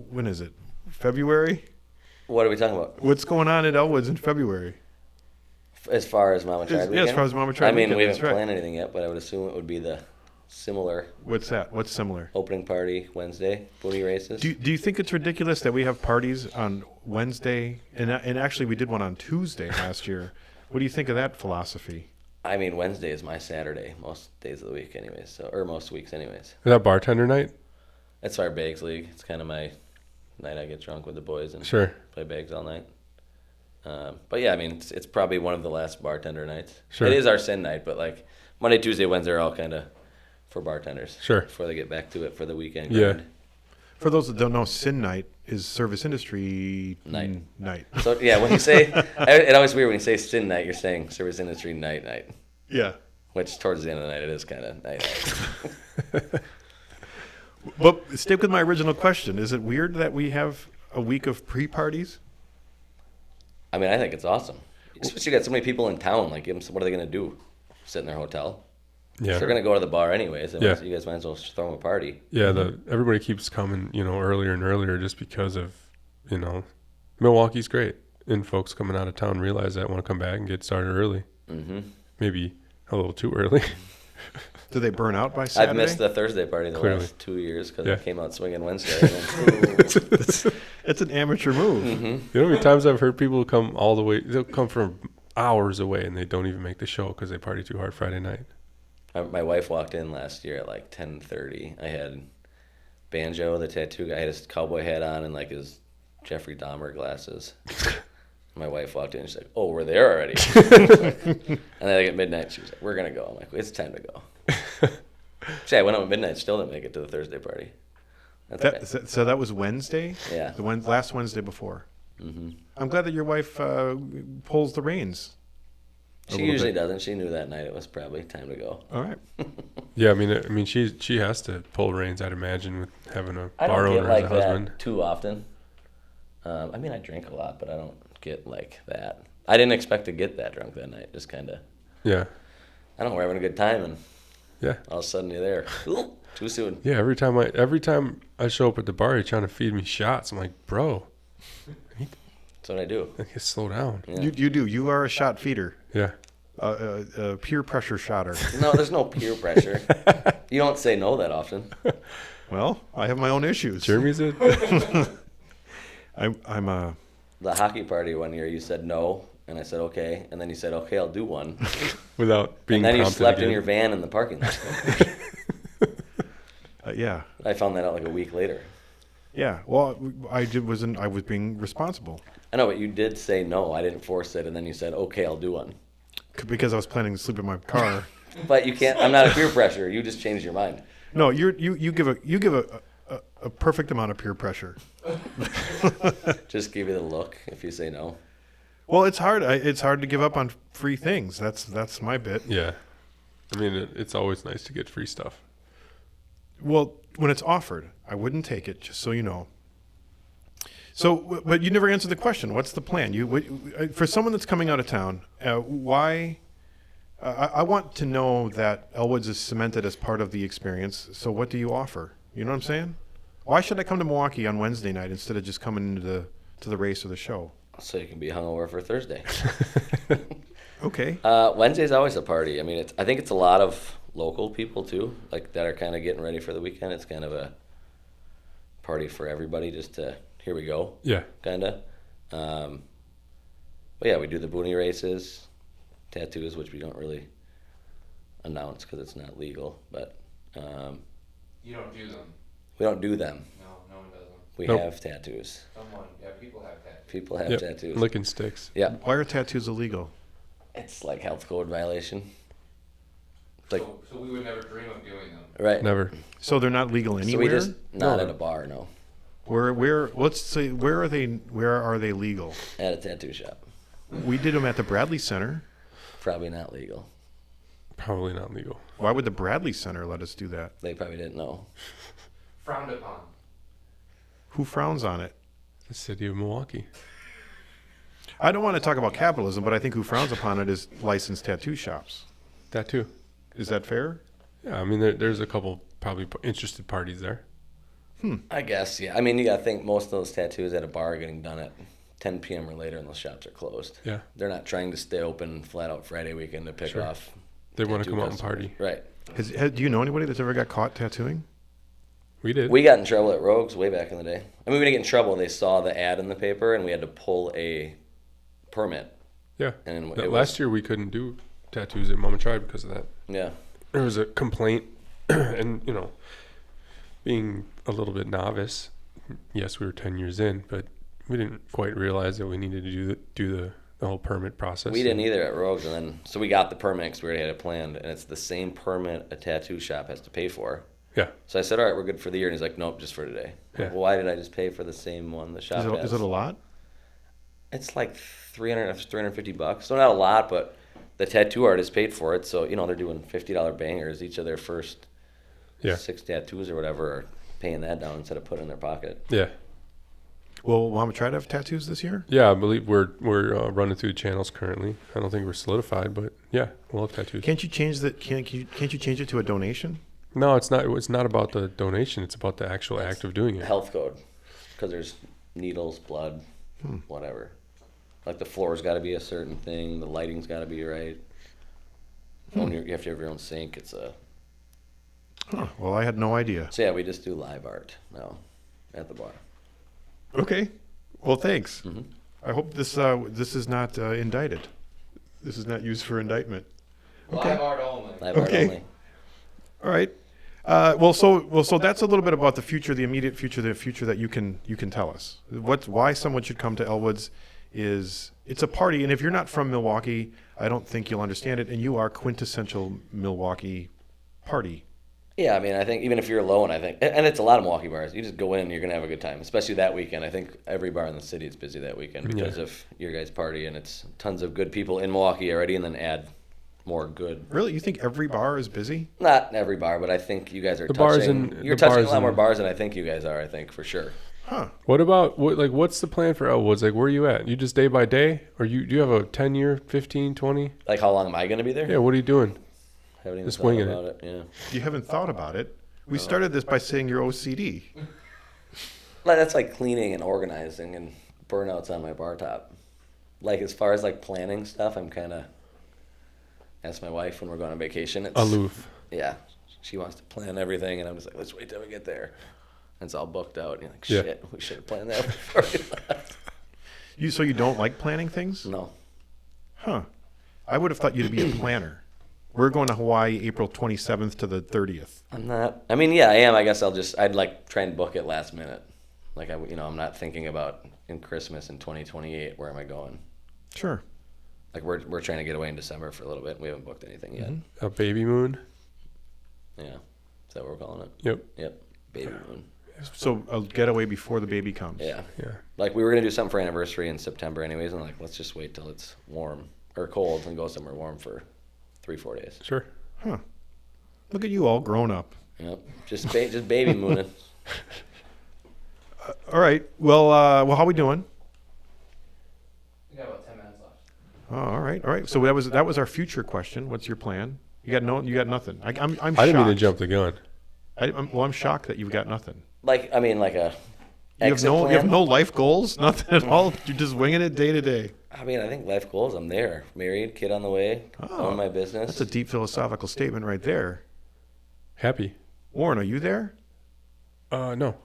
when is it? February? What are we talking about? What's going on at Elwood's in February? As far as Mama Tried Yeah, Weekend? as far as Mama Tried I mean, Weekend, we that's haven't right. planned anything yet, but I would assume it would be the similar What's that? What's similar? opening party Wednesday, Boonie races. Do you think it's ridiculous that we have parties on Wednesday and actually we did one on Tuesday last year? What do you think of that philosophy? I mean, Wednesday is my Saturday, most days of the week anyways, or most weeks anyways. Is that bartender night? That's our bags league. It's kind of my night I get drunk with the boys and Sure. play bags all night. But yeah, I mean, it's probably one of the last bartender nights. Sure. It is our sin night, but like Monday, Tuesday, Wednesday are all kind of for bartenders. Sure. Before they get back to it for the weekend. Yeah. grind. For those that don't know, Sin Night is service industry Night. night. So yeah, when you say, it always weird when you say sin night, you're saying service industry night. Yeah. Which towards the end of the night, it is kind of night. But stick with my original question. Is it weird that we have a week of pre-parties? I mean, I think it's awesome. Especially you got so many people in town. Like, what are they going to do? Sit in their hotel? Yeah. They're going to go to the bar anyways. Yeah. You guys might as well throw them a party. Yeah, everybody keeps coming, earlier and earlier just because of, Milwaukee's great. And folks coming out of town realize that, want to come back and get started early. Mm-hmm. Maybe a little too early. Do they burn out by Saturday? I've missed the Thursday party the Clearly. last 2 years because Yeah. I came out swinging Wednesday. And then, It's an amateur move. mm-hmm. You know how many times I've heard people come all the way, they'll come from hours away and they don't even make the show because they party too hard Friday night. My wife walked in last year at like 10:30. I had Banjo, the tattoo guy, had his cowboy hat on and like his Jeffrey Dahmer glasses. My wife walked in and she's like, "Oh, we're there already." And then like at midnight, she was like, "We're gonna go." I'm like, "It's time to go." See, I went up at midnight, still didn't make it to the Thursday party. That's okay. So that was Wednesday? Yeah. The last Wednesday before. hmm I'm glad that your wife pulls the reins. a She little usually bit. doesn't. She knew that night it was probably time to go. All right. Yeah, I mean, she has to pull reins, I'd imagine, with having a I bar don't get owner like as a husband. that too often. I mean, I drink a lot, but I don't get like that. I didn't expect to get that drunk that night. Just kind of, Yeah, I don't know, we're having a good time, and yeah, all of a sudden you're there. Ooh, too soon. yeah. Every time I show up at the bar, you're trying to feed me shots. I'm like, bro, That's what I do. I can slow down. Yeah. You do. You are a shot feeder, Yeah, a peer pressure shotter. No, there's no peer pressure. You don't say no that often. Well, I have my own issues. Jeremy's it. I'm a. The hockey party one year, you said no, and I said okay, and then you said okay, I'll do one, Without being and then you prompted slept in again. your van in the parking lot. Yeah. I found that out like a week later. Yeah. Well, I was being responsible I know, but you did say no. I didn't force it, and then you said okay, I'll do one. because I was planning to sleep in my car. But you can't. I'm not a peer pressure. You just changed your mind. No, you give a perfect amount of peer pressure. Just give you the look if you say no. Well, it's hard. It's hard to give up on free things. That's my bit. Yeah, I mean, it's always nice to get free stuff. Well, when it's offered, I wouldn't take it. Just so you know. So, but you never answered the question. What's the plan? For someone that's coming out of town, why? I want to know that Elwood's is cemented as part of the experience. So, what do you offer? You know what I'm saying? Why should I come to Milwaukee on Wednesday night instead of just coming to the race or the show? So you can be hungover for Thursday. Okay. Wednesday's always a party. I mean, I think it's a lot of local people too, like that are kind of getting ready for the weekend. It's kind of a party for everybody. Just to here we go, Yeah, kind of. But yeah, we do the Boonie races, tattoos, which we don't really announce because it's not legal. But You don't do them. we don't do them. No one does them. We Nope. have tattoos. People have tattoos. People have yep. tattoos. Licking sticks. Yeah, Why are tattoos illegal? it's like health code violation. Like So we would never dream of doing them. right. Never. So they're not legal So anywhere. we just not No. at a bar, no. Where? Let's say where are they? Where are they legal? At a tattoo shop. We did them at the Bradley Center. Probably not legal. Probably not legal. Why would the Bradley Center let us do that? They probably didn't know. Frowned upon. Who frowns on it? The city of Milwaukee. I don't want to talk about capitalism, but I think who frowns upon it is licensed tattoo shops. That too. Is that fair? Yeah, I mean, there's a couple probably interested parties there. I guess, yeah. I mean, you got to think most of those tattoos at a bar are getting done at 10 p.m. or later, and those shops are closed. Yeah, They're not trying to stay open flat out Friday weekend to pick Sure. off. they want to tattoo come out and customers. party. Right. Do you know anybody that's ever got caught tattooing? We did. We got in trouble at Rogues way back in the day. I mean, we didn't get in trouble. They saw the ad in the paper, and we had to pull a permit. Yeah. And That last year we couldn't do tattoos at Mama Tribe because of that. Yeah. There was a complaint, and being a little bit novice, yes, we were 10 years in, but we didn't quite realize that we needed to do the whole permit process. We didn't either at Rogues, and then so we got the permit because we already had it planned, and it's the same permit a tattoo shop has to pay for. Yeah. So I said, all right, we're good for the year, and he's like, nope, just for today. Yeah. Well, why did I just pay for the same one the shop has? Is it a lot? It's like $350, so not a lot, but the tattoo artist paid for it, so they're doing $50 bangers. Each of their first Yeah. 6 tattoos or whatever are paying that down instead of putting it in their pocket. Yeah. Well, want to try to have tattoos this year? Yeah, I believe we're running through channels currently. I don't think we're solidified, but yeah, we'll have tattoos. Can't you change that? Can't you change it to a donation? No, it's not. It's not about the donation. It's about the actual act of doing it. Health code, because there's needles, blood, whatever. Like the floor's got to be a certain thing, the lighting's got to be right. You have to have your own sink. It's a Huh. Well, I had no idea. so yeah. We just do live art now at the bar. Okay. Well, thanks. Mhm. I hope this is not indicted. This is not used for indictment. Live art only. Live art Okay. only. All right. So that's a little bit about the future, the immediate future, the future that you can tell us. Why someone should come to Elwood's is it's a party, and if you're not from Milwaukee, I don't think you'll understand it. And you are quintessential Milwaukee party. Yeah, I mean, I think even if you're alone, I think, and it's a lot of Milwaukee bars. You just go in, you're gonna have a good time, especially that weekend. I think every bar in the city is busy that weekend because of your guys' party, and it's tons of good people in Milwaukee already, and then add more good. Really? You think every bar is busy? Not every bar, but I think you guys are The bars touching. in- You're the touching a bars lot more in- bars than I think you guys are. I think for sure. Huh. What about what's the plan for Elwoods? Like, where are you at? You just day by day, or do you have a 10-year, 15, 20? Like, how long am I gonna be there? Yeah, what are you doing? Haven't even Just thought winging about it. Yeah. You haven't thought about it. We started this by saying you're OCD. Like, that's like cleaning and organizing and burnouts on my bar top. Like, as far as like planning stuff, I'm kind of, ask my wife when we're going on vacation. It's, Aloof. Yeah. She wants to plan everything, and I'm just like, let's wait till we get there. And it's all booked out. And you're like, Yeah. shit, we should have planned that before we left. So you don't like planning things? No. Huh. I would have thought you'd be a planner. We're going to Hawaii April 27th to the 30th. I'm not. I mean, yeah, I am. I guess I'd like try and book it last minute. Like, I'm not thinking about in Christmas in 2028, where am I going? Sure. Like, we're trying to get away in December for a little bit. We haven't booked anything yet. A baby moon. Yeah. Is that what we're calling it? Yep. Yep. Baby moon. So a getaway before the baby comes. Yeah. Yeah. Like, we were going to do something for anniversary in September anyways, and like, let's just wait till it's warm or cold and go somewhere warm for 3-4 days. Sure. Huh. Look at you all grown up. Yep. Just baby mooning. All right. Well, how we doing? We got about 10 minutes left. Oh, all right. All right. So that was our future question. What's your plan? You got nothing. I'm shocked. I didn't mean to jump the gun. I'm shocked that you've got nothing. Like, I mean, like a You have exit no plan. you have no life goals, nothing at all. You're just winging it day to day. I mean, I think life goals. I'm there. Married, kid on the way, Oh, own my business. That's a deep philosophical statement right there. Happy. Warren, are you there? No.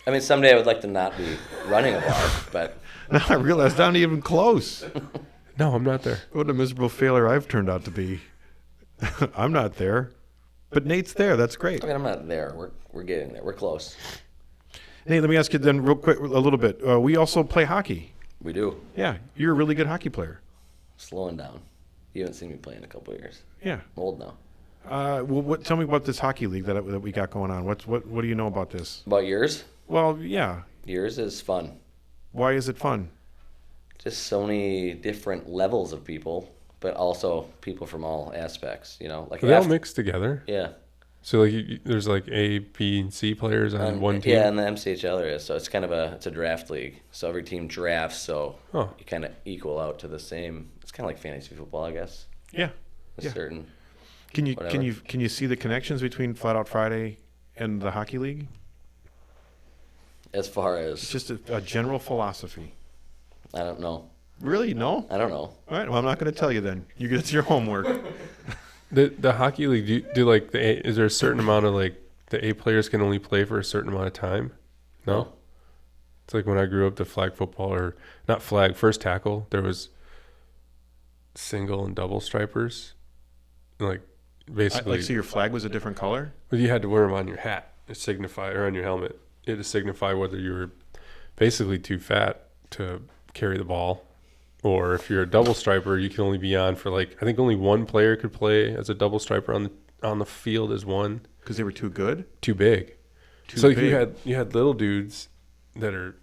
I mean, someday I would like to not be running a bar, but Now I realize not even close. No, I'm not there. What a miserable failure I've turned out to be. I'm not there, but Nate's there. That's great. I mean, I'm not there. We're getting there. We're close. Nate, let me ask you then real quick, a little bit. We also play hockey. We do. Yeah, you're a really good hockey player. Slowing down. You haven't seen me play in a couple of years. Yeah. I'm old now. Tell me about this hockey league that we got going on. What do you know about this? About yours? Well, yeah. Yours is fun. Why is it fun? Just so many different levels of people, but also people from all aspects. Like Are they all mixed together? Yeah. So like there's like A, B, and C players on one team? Yeah, and the MCHL there is. So it's kind of it's a draft league. So every team drafts, so Oh. you kind of equal out to the same. It's kind of like fantasy football, I guess. Yeah. A Yeah. certain. Can Whatever. you see the connections between Flat Out Friday and the hockey league? As far It's as just a general philosophy. I don't know. Really? No? I don't know. All right. Well, I'm not going to tell you then. It's your homework. The hockey league, do like the A, is there a certain amount of like the A players can only play for a certain amount of time? No? It's like when I grew up, the flag football, or not flag, first tackle, there was single and double stripers. Like basically, So your flag was a different color? but you had to wear them on your hat to signify, or on your helmet. You had to signify whether you were basically too fat to carry the ball, or if you're a double striper, you can only be on for like, I think only one player could play as a double striper on the field as one. Because they were too good? Too big. Too So big. you had little dudes that are,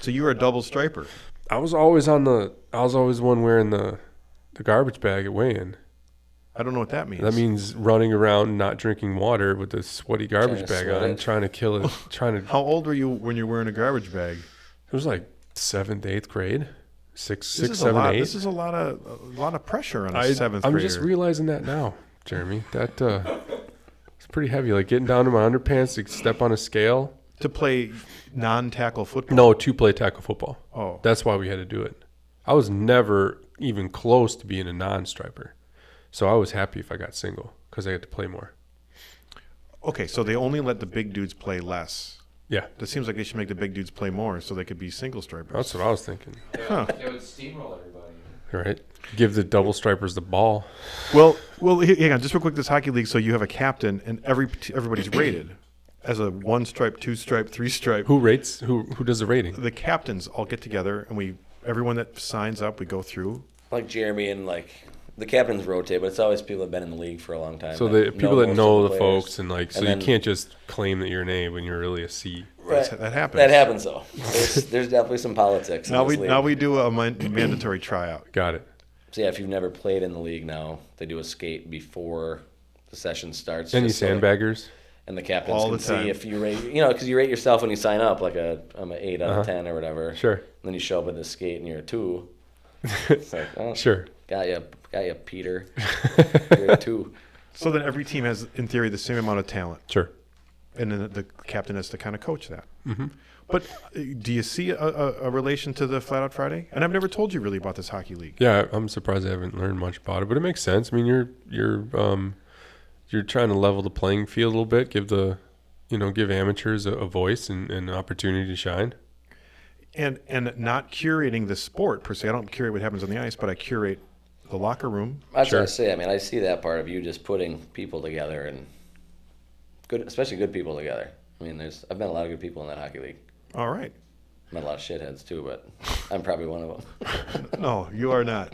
So you were a double striper. I was always one wearing the garbage bag at weigh-in. I don't know what that means. That means running around not drinking water with a sweaty garbage Trying to bag sweat on, it. trying to kill it, How old were you when you were wearing a garbage bag? it was like 7th, 8th grade, six, This is 7, a lot. 8. This is a lot of pressure on a seventh I'm grader. just realizing that now, Jeremy. That it's pretty heavy. Like getting down to my underpants to step on a scale. To play non-tackle football. No, to play tackle football. Oh. That's why we had to do it. I was never even close to being a non-striper. So I was happy if I got single because I had to play more. Okay, so they only let the big dudes play less. Yeah, It seems like they should make the big dudes play more so they could be single stripers. that's what I was thinking. Huh. They would steamroll everybody. Right? Give the double stripers the ball. Well, hang on, just real quick. This hockey league, so you have a captain, and everybody's rated as a 1 stripe, 2 stripe, 3 stripe. Who rates? Who does the rating? The captains all get together, and everyone that signs up, we go through. Like Jeremy and like The captains rotate, but it's always people that have been in the league for a long time. So the people that most know of the players. folks, and like, so And you then- can't just claim that you're an A when you're really a C. Right. That happens. That happens though. There's definitely some politics. Now in this league. we do a mandatory tryout. Got it. So yeah, if you've never played in the league now, they do a skate before the session starts. Any just so that- sandbaggers? and the captains All can the time. see if you rate, because you rate yourself when you sign up, like I'm an 8 out of 10 or whatever. Sure. And then you show up with this skate and you're a 2. It's like, oh, Sure. got you, Peter. You're a 2. So then every team has, in theory, the same amount of talent, Sure. and then the captain has to kind of coach that. Mm-hmm. But do you see a relation to the Flat Out Friday? And I've never told you really about this hockey league. Yeah, I'm surprised I haven't learned much about it, but it makes sense. I mean, you're trying to level the playing field a little bit, give amateurs a voice and an opportunity to shine. And not curating the sport per se. I don't curate what happens on the ice, but I curate the locker room. That's Sure. what I say. I mean, I see that part of you just putting people together and especially good people together. I mean, I've met a lot of good people in that hockey league. All right. Met a lot of shitheads too, but I'm probably one of them. No, you are not.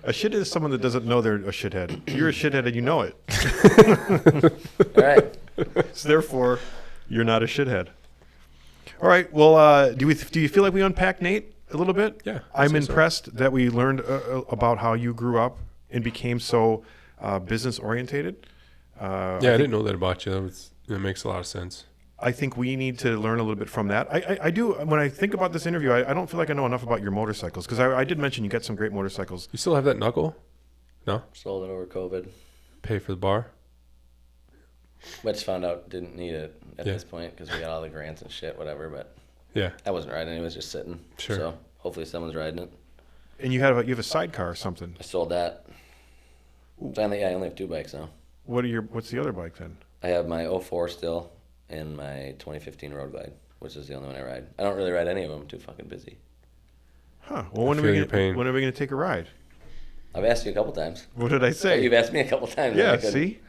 A shithead is someone that doesn't know they're a shithead. You're a shithead and you know it. All right. So therefore, you're not a shithead. All right. Well, do you feel like we unpacked Nate a little bit? Yeah, I'd I'm say so. impressed that we learned about how you grew up and became so business orientated. Yeah, I didn't know that about you. That makes a lot of sense. I think we need to learn a little bit from that. I do. When I think about this interview, I don't feel like I know enough about your motorcycles because I did mention you got some great motorcycles. You still have that knuckle? No? Sold it over COVID. Pay for the bar? Which found out didn't need it at Yeah. this point because we got all the grants and shit, whatever. But Yeah. I wasn't riding; it was just sitting. Sure. So hopefully someone's riding it. And you have a sidecar or something. I sold that. So I only have 2 bikes now. What's the other bike then? I have my 04 still and my 2015 Road Glide, which is the only one I ride. I don't really ride any of them. I'm too fucking busy. Huh. Well, when feel your pain. are we gonna take a ride? I've asked you a couple times. What did I say? You've asked me a couple times. Yeah. I could- See.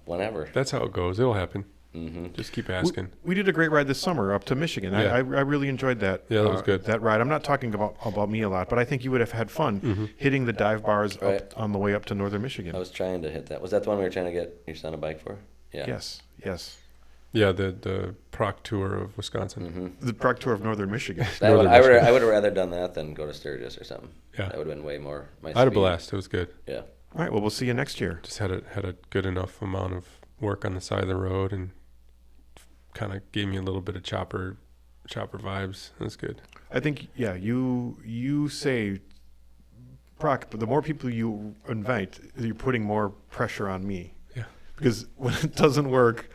Whenever. That's how it goes. It'll happen. Mm-hmm. Just keep asking. We did a great ride this summer up to Michigan. Yeah. I really enjoyed that. Yeah, that was good. That ride. I'm not talking about me a lot, but I think you would have had fun hitting the dive bars Right. up on the way up to northern Michigan. I was trying to hit that. Was that the one we were trying to get your son a bike for? Yeah. Yes. Yeah, the Proc Tour of Wisconsin. Mm-hmm. The Prague Tour of northern Michigan. Northern I Michigan. would have rather done that than go to Sturgis or something. Yeah. That would have been way more my I had a speed. blast. It was good. Yeah. All right. Well, we'll see you next year. Just had a good enough amount of work on the side of the road and kind of gave me a little bit of chopper vibes. That's good. I think, yeah, you say, Brock, but the more people you invite, you're putting more pressure on me. Yeah. Because when it doesn't work,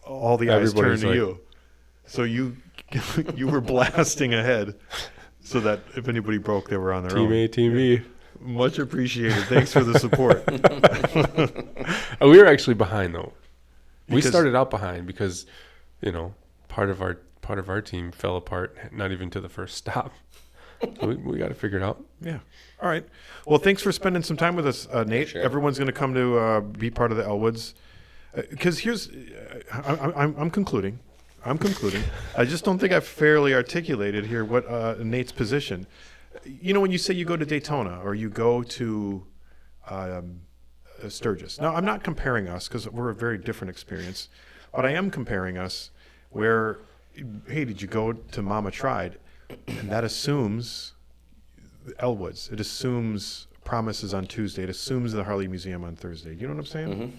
all the eyes turn Everybody's to like- you. So you were blasting ahead so that if anybody broke, they were on their Team own. A, Team B. Much appreciated. Thanks for the support. We were actually behind though. We Because- started out behind because, part of our team fell apart, not even to the first stop. So we got to figure it out. Yeah. All right. Well, thanks for spending some time with us, Nate. Sure. Everyone's going to come to be part of the Elwoods. Because here's, I'm concluding. I just don't think I've fairly articulated here what Nate's position. When you say you go to Daytona or you go to Sturgis. Now, I'm not comparing us because we're a very different experience, but I am comparing us where, hey, did you go to Mama Tried? And that assumes Elwoods. It assumes Promises on Tuesday. It assumes the Harley Museum on Thursday. You know what I'm saying? Mm-hmm.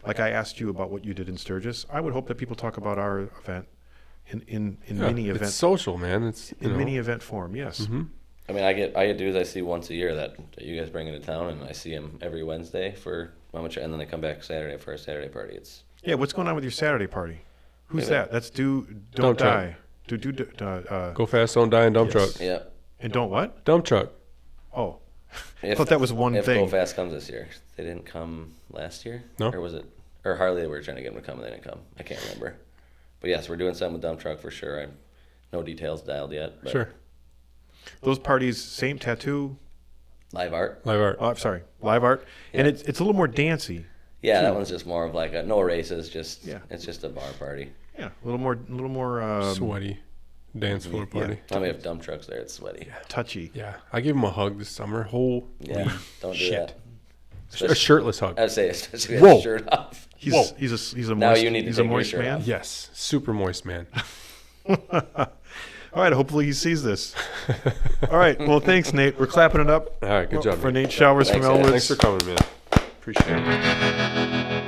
Like I asked you about what you did in Sturgis. I would hope that people talk about our event in Yeah, mini event it's social, man. It's in mini event form. Yes. Mm-hmm. I mean, I get dudes I see once a year that you guys bring into town, and I see them every Wednesday for Mama Ch, and then they come back Saturday for a Saturday party. It's Yeah. What's going on with your Saturday party? Who's Maybe. that? That's Don't Dump truck. Die. Go fast, don't die, and dump Yes. truck. yeah. And don't what? Dump truck. Oh, If, thought that was one if thing. Go Fast comes this year, they didn't come last year. No. Or was it? Or Harley? We were trying to get them to come, and they didn't come. I can't remember. But yes, we're doing something with dump truck for sure. No details dialed yet. But Sure. those parties, same tattoo. Live art. Live art. Oh, I'm sorry, live art, and Yeah. it's a little more dancey. Yeah, that one's just more of like no races. Just Yeah. it's just a bar party. Yeah, a little more. Sweaty. dance floor party. Time we have dump trucks there, it's sweaty. Touchy. Yeah, I gave him a hug this summer. Whole Yeah, don't do shit. that. A shirtless hug. I'd say especially with Whoa. the shirt off. He's a Now moist, you need to he's take a your moist shirt man. off. Yes, super moist man. All right, hopefully he sees this. All right, well, thanks, Nate. We're clapping it up. All right, good job. For Nate. Nate Showers Thanks, from guys. Elwood. Thanks for coming, man. Appreciate it.